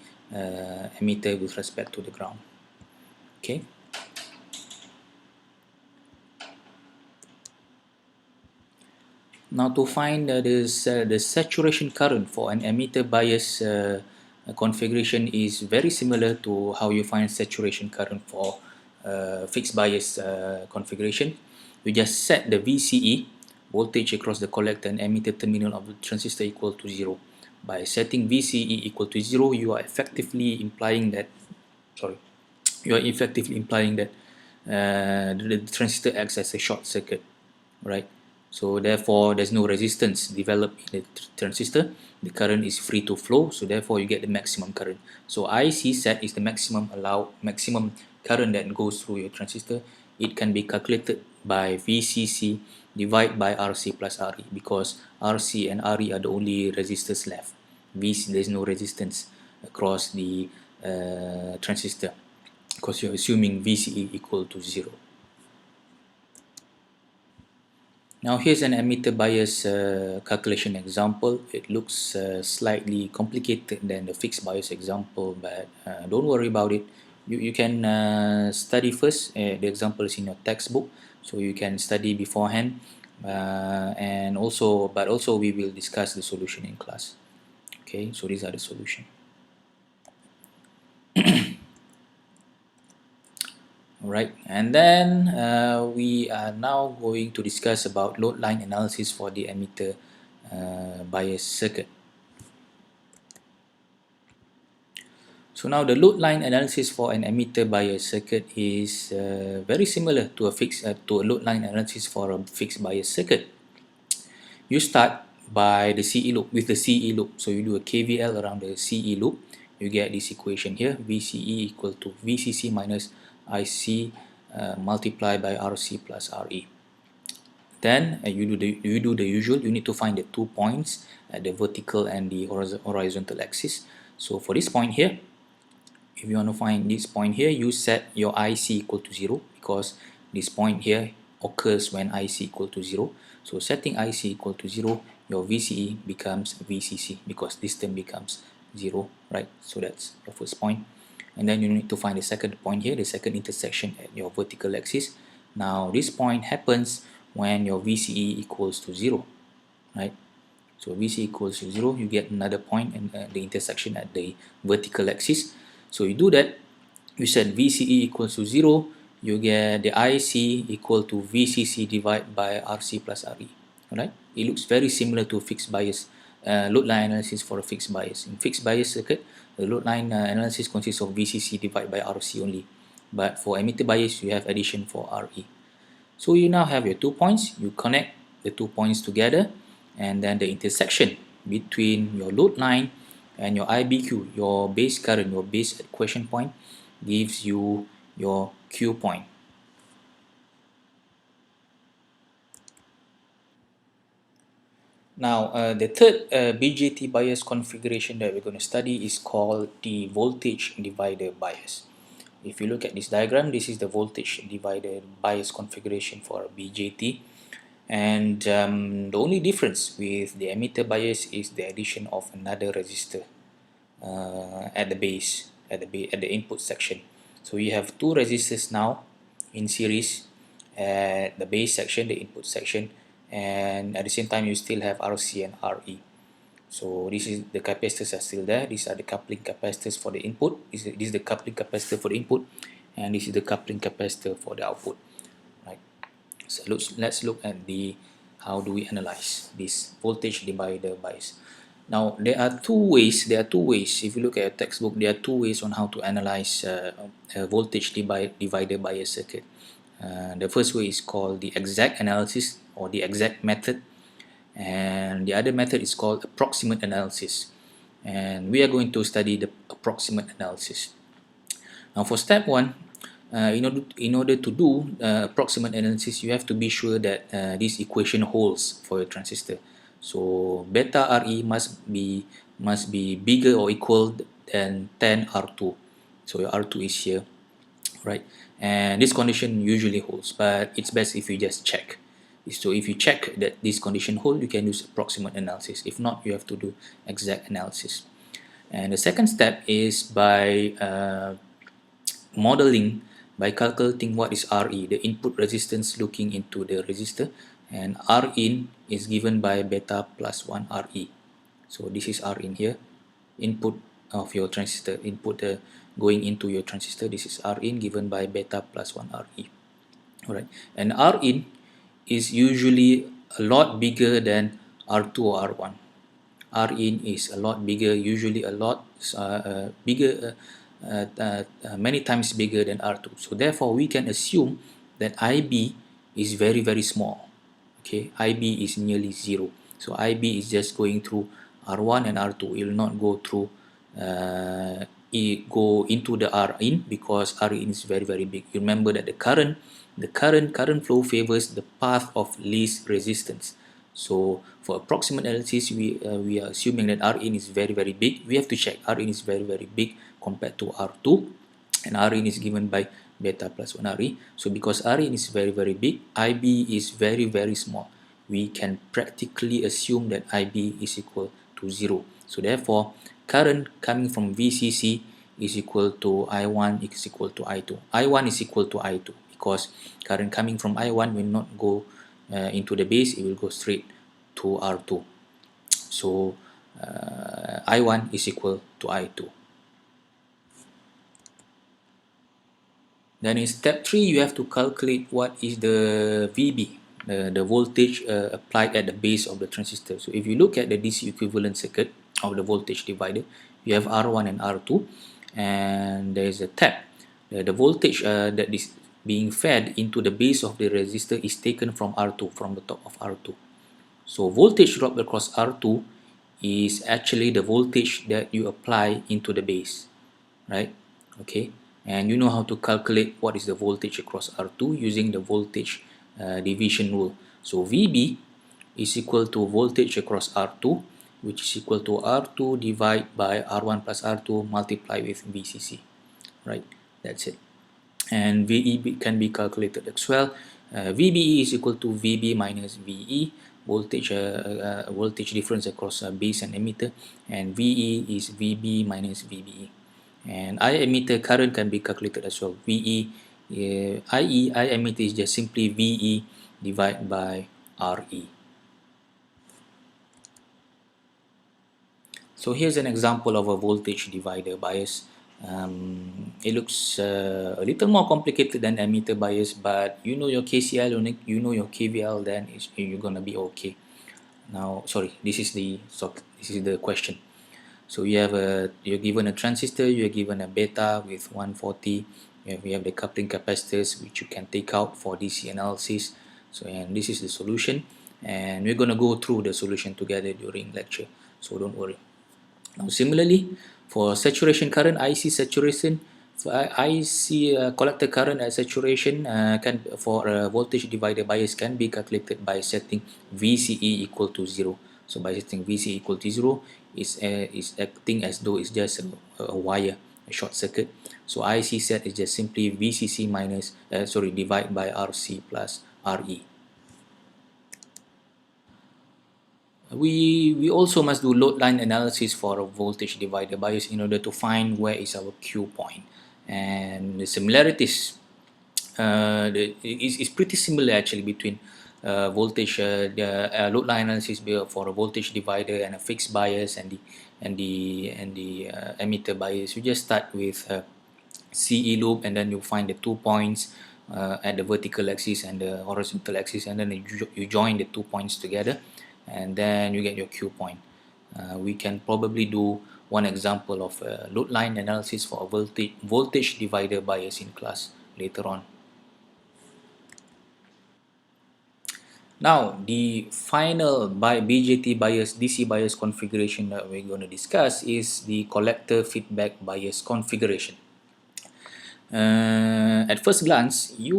emitter with respect to the ground. Okay. Now to find the saturation current for an emitter bias configuration is very similar to how you find saturation current for fixed bias configuration. You just set the VCE, voltage across the collector and emitter terminal of the transistor, equal to 0. By setting VCE equal to 0, you are effectively implying that the transistor acts as a short circuit, right? So therefore, there's no resistance developed in the transistor. The current is free to flow, so therefore you get the maximum current. So IC set is the maximum current that goes through your transistor. It can be calculated by VCC divided by RC plus RE, because RC and RE are the only resistors left. There's no resistance across the transistor, because you're assuming VCE equal to 0. Now here's an emitter bias calculation example. It looks slightly complicated than the fixed bias example, but don't worry about it. You can study first. The example is in your textbook, so you can study beforehand, and also we will discuss the solution in class. Okay, so these are the solution. Alright, and then we are now going to discuss about load line analysis for the emitter bias circuit. So now the load line analysis for an emitter bias circuit is very similar to a load line analysis for a fixed bias circuit. You start by the CE loop with the CE loop. So you do a KVL around the CE loop. You get this equation here: VCE equal to VCC minus IC multiplied by RC plus RE. Then you do the usual. You need to find the 2 points at the vertical and the horizontal axis. So for this point here, if you want to find this point here, you set your IC equal to 0, because this point here occurs when IC equal to 0. So setting IC equal to 0, your VCE becomes VCC, because this term becomes 0, right? So that's your first point. And then you need to find the second point here, the second intersection at your vertical axis. Now this point happens when your VCE equals to 0, right? So VC equals to 0, you get another point in the intersection at the vertical axis. So you do that, you set VCE equals to 0, you get the IC equal to VCC divided by RC plus RE. Alright, it looks very similar to fixed bias load line analysis for a fixed bias. In fixed bias circuit, the load line analysis consists of VCC divided by RC only, but for emitter bias, you have addition for RE. So you now have your 2 points, you connect the 2 points together, and then the intersection between your load line and your IBQ, your base current, your base equation point, gives you your Q point. Now the third BJT bias configuration that we're going to study is called the voltage divider bias. If you look at this diagram, this is the voltage divider bias configuration for a BJT. And the only difference with the emitter bias is the addition of another resistor at the base, at the input section. So you have two resistors now in series at the base section, the input section, and at the same time you still have RC and RE. So this is the capacitors are still there. These are the coupling capacitors for the input. This is the coupling capacitor for the input, and this is the coupling capacitor for the output. Right. So let's look at how do we analyze this voltage divider bias. Now there are two ways. If you look at a textbook, there are two ways on how to analyze a voltage divider bias circuit. The first way is called the exact analysis, or the exact method, and the other method is called approximate analysis. And we are going to study the approximate analysis. Now for step 1, in order to do approximate analysis, you have to be sure that this equation holds for your transistor. So beta Re must be bigger or equal than 10 R2. So your R2 is here, right? And this condition usually holds, but it's best if you just check. So if you check that this condition holds, you can use approximate analysis. If not, you have to do exact analysis. And the second step is by modeling, by calculating what is Re, the input resistance looking into the resistor, and Rin is given by beta plus 1 Re. So this is Rin here, input of your transistor, input going into your transistor. This is Rin given by beta plus 1 Re. Alright, and Rin is usually a lot bigger than R2 or R1. Rin is a lot bigger, usually a lot bigger, many times bigger than R2. So therefore, we can assume that IB is very, very small. Okay, IB is nearly zero. So IB is just going through R1 and R2. It will not go through go into the Rin, because Rin is very, very big. You remember that the current flow favors the path of least resistance. So for approximate analysis, we are assuming that Rin is very, very big. We have to check Rin is very, very big compared to R2, and Rin is given by beta plus 1 Re. So because Rin is very, very big, IB is very, very small. We can practically assume that IB is equal to 0. So therefore, current coming from VCC is equal to I1 is equal to I2. I1 is equal to I2 because current coming from I1 will not go into the base, it will go straight to R2. So I1 is equal to I2. Then in step 3, you have to calculate what is the VB, the voltage applied at the base of the transistor. So if you look at the DC equivalent circuit of the voltage divider, you have R1 and R2, and there is a tap. The voltage that is being fed into the base of the resistor is taken from R2, from the top of R2. So voltage drop across R2 is actually the voltage that you apply into the base, right? Okay, and you know how to calculate what is the voltage across R2 using the voltage division rule. So VB is equal to voltage across R2, which is equal to R2 divided by R1 plus R2 multiplied with VCC, right? That's it. And VE can be calculated as well. VBE is equal to VB minus VE, voltage difference across base and emitter, and VE is VB minus VBE. And I emitter current can be calculated as well. VE, I emitter is just simply VE divided by RE. So here's an example of a voltage divider bias. It looks a little more complicated than emitter bias, but you know your KCL, you know your KVL, then you're gonna be okay. Now, sorry, this is the question. So you're given a transistor, you're given a beta with 140. We have the coupling capacitors which you can take out for DC analysis. So, and this is the solution, and we're gonna go through the solution together during lecture. So don't worry. Now, similarly, for saturation current, IC saturation, IC collector current at saturation for a voltage divider bias can be calculated by setting VCE equal to 0. So by setting VCE equal to 0, is acting as though it's just a wire, a short circuit. So IC set is just simply VCC minus divided by RC plus RE. We also must do load line analysis for a voltage divider bias in order to find where is our Q point. And the similarities is pretty similar actually between voltage load line analysis for a voltage divider and a fixed bias and the emitter bias. You just start with CE loop, and then you find the 2 points at the vertical axis and the horizontal axis, and then you join the 2 points together, and then you get your Q point. We can probably do one example of load line analysis for a voltage divider bias in class later on. Now, the final BJT bias, DC bias configuration that we're going to discuss is the collector feedback bias configuration. At first glance, you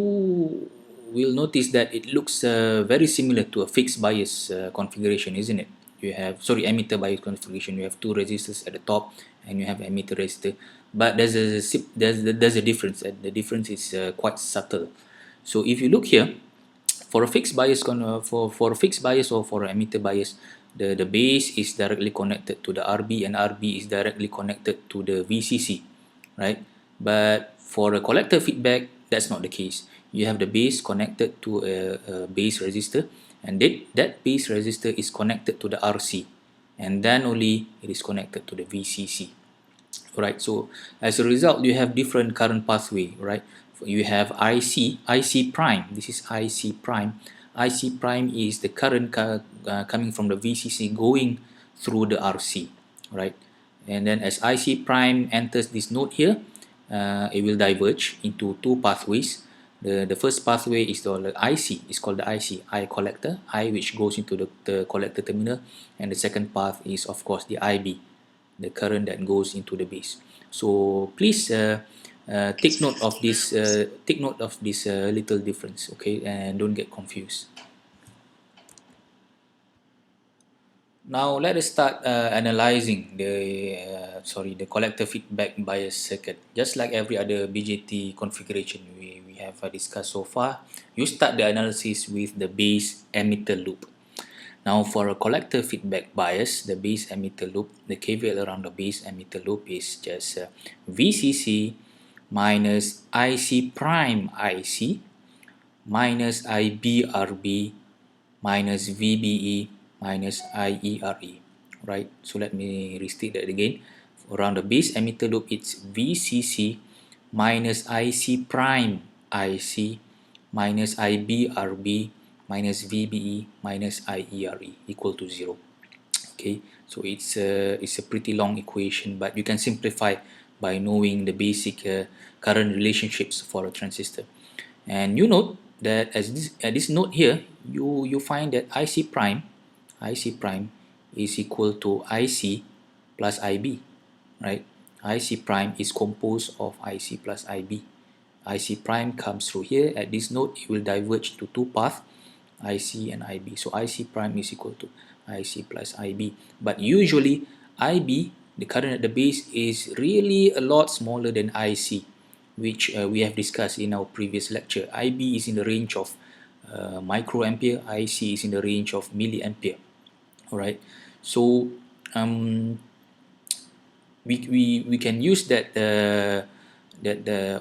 will notice that it looks very similar to a fixed bias configuration, isn't it? You have, sorry, emitter bias configuration. You have two resistors at the top, and you have emitter resistor. But there's a difference, and the difference is quite subtle. So if you look here, for a fixed bias for a fixed bias or for an emitter bias, the base is directly connected to the RB, and RB is directly connected to the VCC, right? But for a collector feedback, that's not the case. You have the base connected to a base resistor, and that base resistor is connected to the RC, and then only it is connected to the VCC. Right, so as a result, you have different current pathway, right? You have IC prime. This is IC prime. IC prime is the current coming from the VCC going through the RC, right? And then as IC prime enters this node here, it will diverge into two pathways. The first pathway is the IC, it's called the IC, I collector, I which goes into the collector terminal, and the second path is of course the IB, the current that goes into the base. So please take note of this. Little difference, okay, and don't get confused. Now let us start analyzing the collector feedback bias circuit. Just like every other BJT configuration we have discussed so far, you start the analysis with the base emitter loop. Now for a collector feedback bias, the base emitter loop, the KVL around the base emitter loop is just VCC minus IC prime IC minus IBRB minus VBE minus IERE, right? So let me restate that again. Around the base emitter loop, it's VCC minus IC prime IC minus IBRB minus VBE minus IERE equal to 0. Okay, so it's a pretty long equation, but you can simplify by knowing the basic current relationships for a transistor. And you note that at this node here, you find that IC prime is equal to IC plus IB, right? IC prime is composed of IC plus IB. IC prime comes through here. At this node, it will diverge to two paths, IC and IB. So IC prime is equal to IC plus IB. But usually, IB, the current at the base, is really a lot smaller than IC, which we have discussed in our previous lecture. IB is in the range of microampere, IC is in the range of milliampere. Alright, so we can use that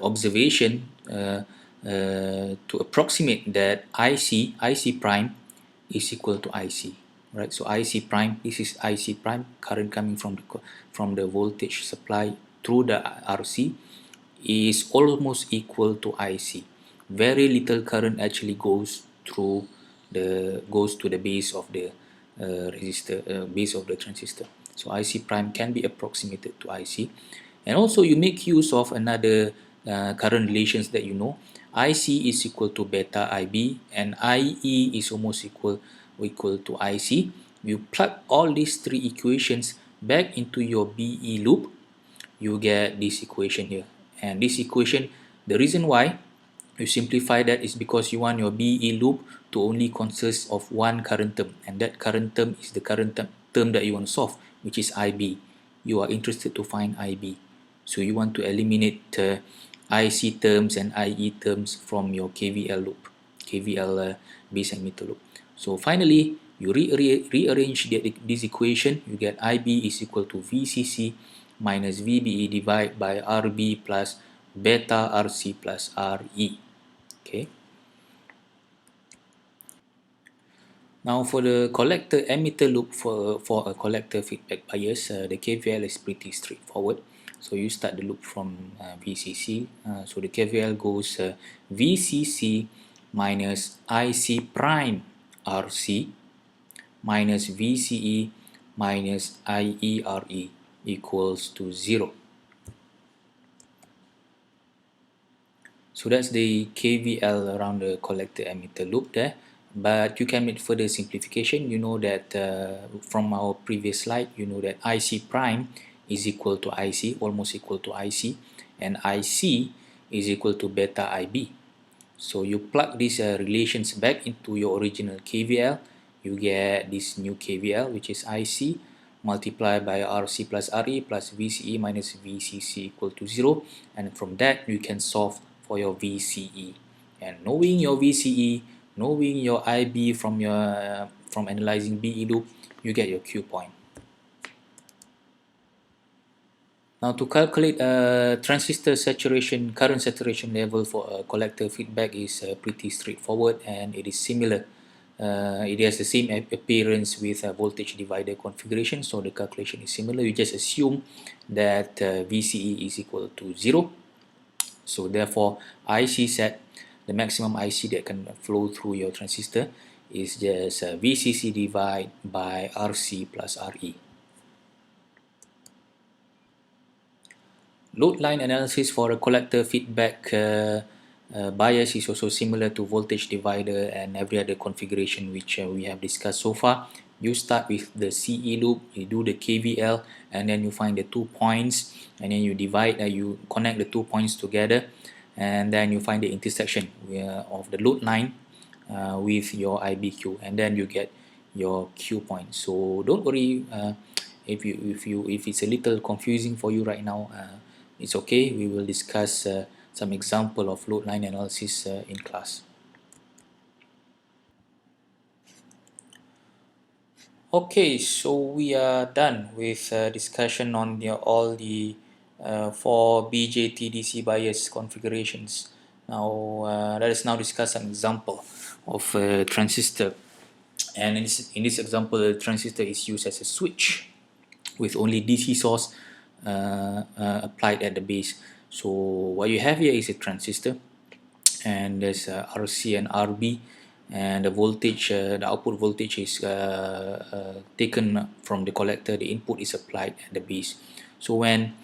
observation to approximate that IC prime is equal to IC, right? So IC prime, this is IC prime, current coming from the voltage supply through the RC is almost equal to IC. Very little current actually goes to the base of the base of the transistor. So IC prime can be approximated to IC, and also you make use of another current relations that you know. IC is equal to beta IB, and IE is almost equal to IC. You plug all these three equations back into your BE loop, you get this equation here. And this equation, the reason why you simplify that is because you want your BE loop to only consist of one current term, and that current term is the current term that you want to solve, which is IB. You are interested to find IB, so you want to eliminate IC terms and IE terms from your KVL loop, KVL base emitter loop. So finally, you rearrange this equation. You get IB is equal to VCC minus VBE divided by RB plus beta RC plus RE. Okay. Now for the collector emitter loop for a collector feedback bias, the KVL is pretty straightforward. So you start the loop from VCC. So the KVL goes VCC minus IC prime RC minus VCE minus IERE equals to 0. So that's the KVL around the collector emitter loop there. But you can make further simplification. You know that from our previous slide, you know that IC prime is equal to IC, almost equal to IC, and IC is equal to beta IB. So you plug these relations back into your original KVL, you get this new KVL, which is IC multiplied by RC plus RE plus VCE minus VCC equal to 0, and from that you can solve for your VCE. And knowing your VCE, knowing your IB from from analyzing BE loop, you get your Q point. Now to calculate transistor saturation, current saturation level for a collector feedback is pretty straightforward, and it is similar. It has the same appearance with voltage divider configuration, so the calculation is similar. You just assume that VCE is equal to 0. So therefore, IC set, the maximum IC that can flow through your transistor, is just VCC divided by RC plus RE. Load line analysis for a collector feedback bias is also similar to voltage divider and every other configuration which we have discussed so far. You start with the CE loop, you do the KVL, and then you find the 2 points, and then you divide, you connect the 2 points together, and then you find the intersection of the load line with your IBQ, and then you get your Q point. So don't worry if it's a little confusing for you right now. It's okay, we will discuss some example of load line analysis in class. Okay, so we are done with discussion on all the 4 BJT DC bias configurations. Now let us now discuss an example of a transistor, and in this example the transistor is used as a switch with only DC source applied at the base. So what you have here is a transistor, and there's RC and RB, and the voltage, the output voltage is taken from the collector, the input is applied at the base. So when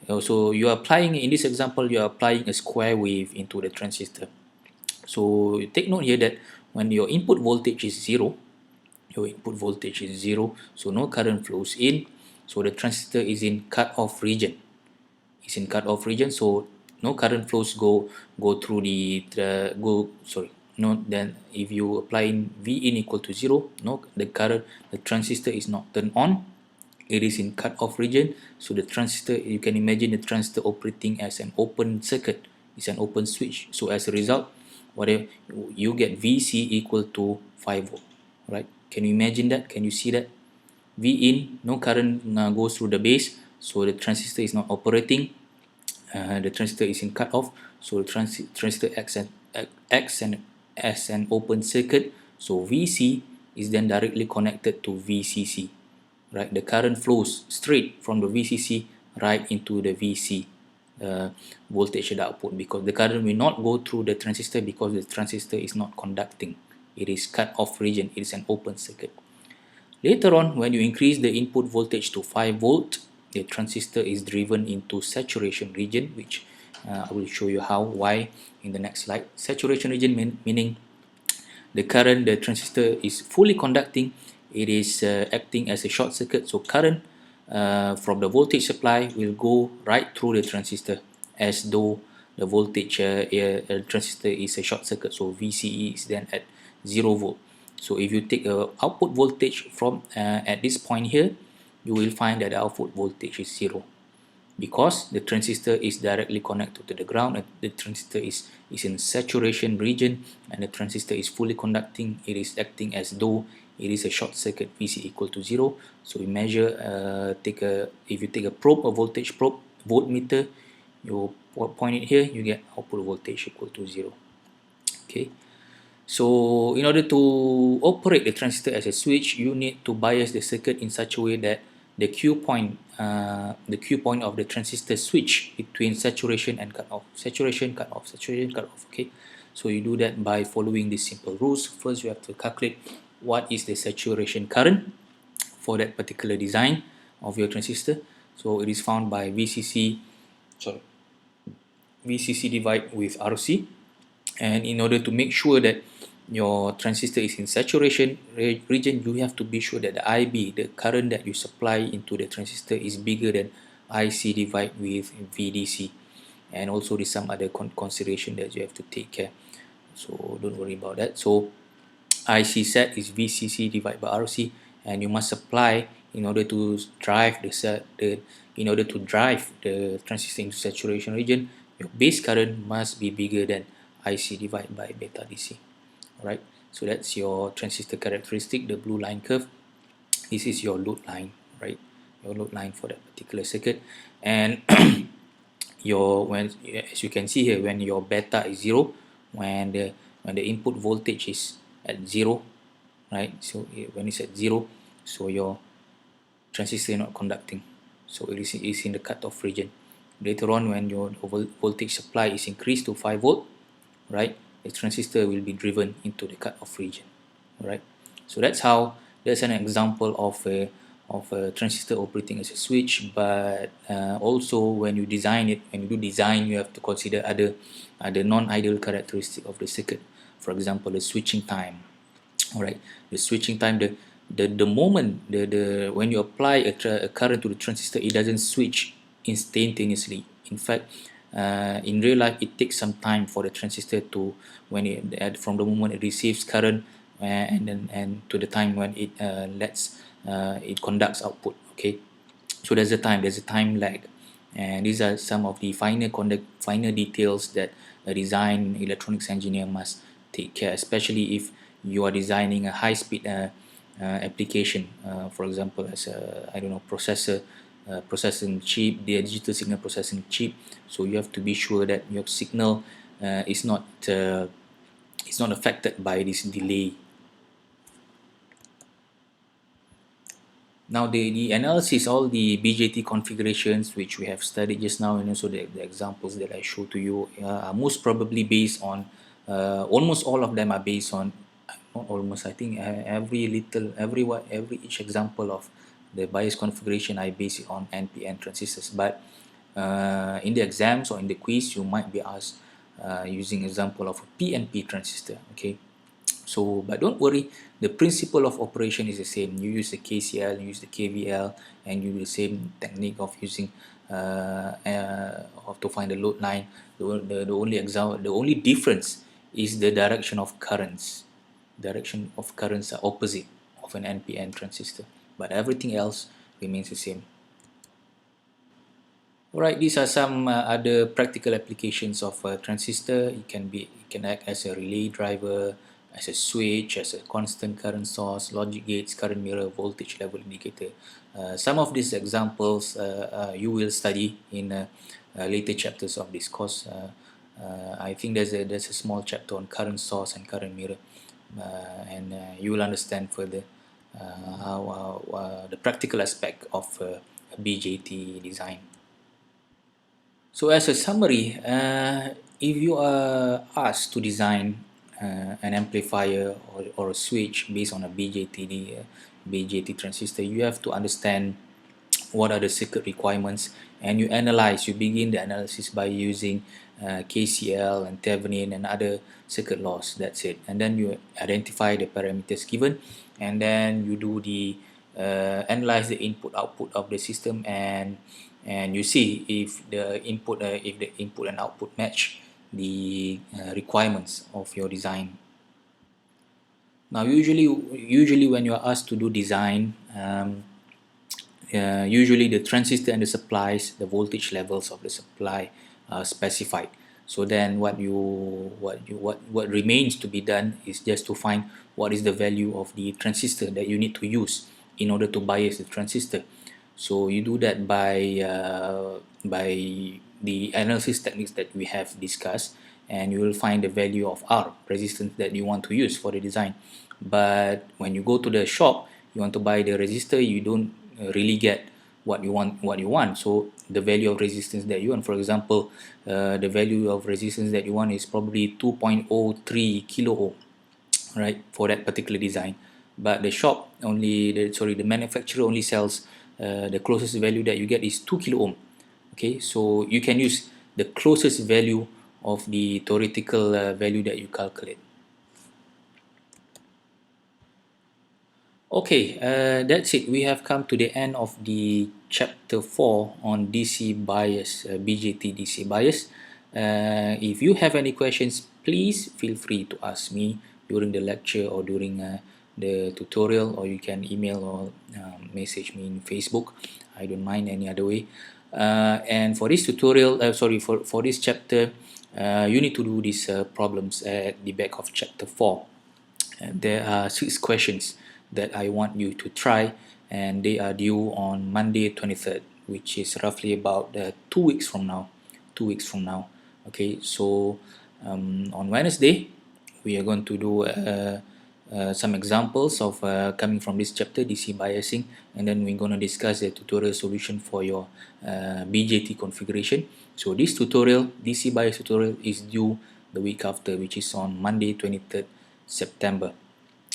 you are applying, in this example you are applying a square wave into the transistor. So take note here that when your input voltage is 0, so no current flows in, so the transistor is in cut-off region. So no current flows go through then if you apply in V in equal to 0, the transistor is not turned on, it is in cut-off region. So the transistor, you can imagine the transistor operating as an open circuit, it's an open switch. So as a result, whatever you get, VC equal to 5 volt, right? Can you imagine that? Can you see that? V in, no current goes through the base, so the transistor is not operating. The transistor is in cut-off, so the transistor acts as an open circuit. So VC is then directly connected to VCC, right? The current flows straight from the VCC right into the VC voltage at the output, because the current will not go through the transistor because the transistor is not conducting. It is cut-off region, it is an open circuit. Later on, when you increase the input voltage to 5 volt, the transistor is driven into saturation region, which I will show you why in the next slide. Saturation region meaning the transistor is fully conducting, it is acting as a short circuit, so current from the voltage supply will go right through the transistor as though the voltage transistor is a short circuit, so VCE is then at 0 volt. So if you take a output voltage from at this point here, you will find that the output voltage is 0, because the transistor is directly connected to the ground, and the transistor is in saturation region, and the transistor is fully conducting, it is acting as though it is a short circuit, VC equal to 0. So we measure, if you take a probe, a voltage probe, voltmeter, you point it here, you get output voltage equal to 0. Okay. So in order to operate the transistor as a switch, you need to bias the circuit in such a way that the Q point of the transistor switch between saturation and cut-off, saturation, cut-off, saturation, cut-off. Okay, so you do that by following these simple rules. First, you have to calculate what is the saturation current for that particular design of your transistor. So it is found by VCC divided with RC, and in order to make sure that your transistor is in saturation region, you have to be sure that the IB, the current that you supply into the transistor, is bigger than IC divided with VDC. and also there's some other consideration that you have to take care, so don't worry about that. So IC set is VCC divided by RC, and you must supply in order to drive in order to drive the transistor into saturation region. Your base current must be bigger than IC divided by beta DC. Alright, so that's your transistor characteristic, the blue line curve. This is your load line, right? Your load line for that particular circuit, and when, as you can see here, when your beta is 0, when the input voltage is at 0, right? So when it's at 0, so your transistor is not conducting, so it is in the cutoff region. Later on, when your voltage supply is increased to 5 volt, right, the transistor will be driven into the cutoff region. Right, so that's an example of a transistor operating as a switch. But also, when you design it, when you do design, you have to consider other non-ideal characteristic of the circuit. For example, the switching time. All right, the switching time, the moment when you apply a current to the transistor, it doesn't switch instantaneously. In fact, in real life, it takes some time for the transistor to, when from the moment it receives current, and to the time when it it conducts output. Okay, so there's a time lag, and these are some of the finer details that a design electronics engineer must take care, especially if you are designing a high speed application, for example, as a, I don't know, processing chip, the digital signal processing chip. So you have to be sure that your signal is not affected by this delay. Now the analysis, all the BJT configurations which we have studied just now, and also the examples that I showed to you, are most probably based on, almost all of them are based on, not almost, I think every each example of the bias configuration, I base it on NPN transistors. But in the exams or in the quiz, you might be asked using example of a PNP transistor. Okay, so, but don't worry, the principle of operation is the same. You use the KCL, you use the KVL, and you use the same technique of using to find the load line. The only difference is the direction of currents. Direction of currents are opposite of an NPN transistor, but everything else remains the same. Alright, these are some other practical applications of a transistor. It can act as a relay driver, as a switch, as a constant current source, logic gates, current mirror, voltage level indicator. Some of these examples you will study in later chapters of this course. I think there's a small chapter on current source and current mirror, and you will understand further how the practical aspect of BJT design. So as a summary, if you are asked to design an amplifier or a switch based on a BJT transistor, you have to understand what are the circuit requirements, and you begin the analysis by using KCL and Thevenin and other circuit laws. That's it. And then you identify the parameters given, and then you do the analyze the input output of the system, and you see if the input and output match the requirements of your design. Now, usually when you are asked to do design, usually the transistor and the supplies, the voltage levels of the supply are specified. So then what remains to be done is just to find what is the value of the transistor that you need to use in order to bias the transistor. So you do that by the analysis techniques that we have discussed, and you will find the value of R, resistance, that you want to use for the design. But when you go to the shop, you want to buy the resistor, you don't really get what you want. So the value of resistance that you want, for example, the value of resistance that you want is probably 2.03 kilo ohm, right, for that particular design. But the shop the manufacturer only sells the closest value that you get is 2 kilo ohm. Okay, so you can use the closest value of the theoretical value that you calculate. Okay, that's it. We have come to the end of the chapter 4 on DC bias, BJT DC bias. If you have any questions, please feel free to ask me during the lecture or during the tutorial, or you can email or message me in Facebook. I don't mind any other way. And for this tutorial, for this chapter, you need to do these problems at the back of chapter 4. And there are 6 questions that I want you to try, and they are due on Monday 23rd, which is roughly about 2 weeks from now. 2 weeks from now. Okay, so on Wednesday, we are going to do some examples of coming from this chapter, DC biasing, and then we're going to discuss the tutorial solution for your BJT configuration. So this tutorial, DC bias tutorial, is due the week after, which is on Monday 23rd September.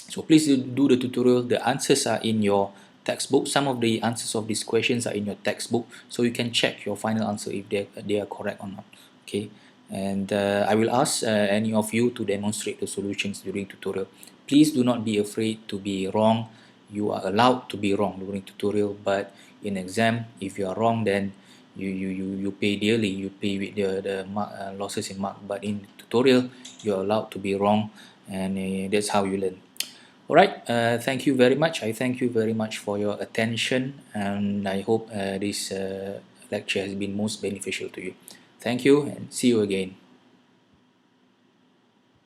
So please do the tutorial. The answers are in your textbook. Some of the answers of these questions are in your textbook, so you can check your final answer if they are correct or not. Okay, and I will ask any of you to demonstrate the solutions during tutorial. Please do not be afraid to be wrong. You are allowed to be wrong during tutorial, but in exam, if you are wrong, then you pay dearly. You pay with the losses in mark. But in tutorial, you are allowed to be wrong, and that's how you learn. Alright, thank you very much. I thank you very much for your attention, and I hope this lecture has been most beneficial to you. Thank you, and see you again.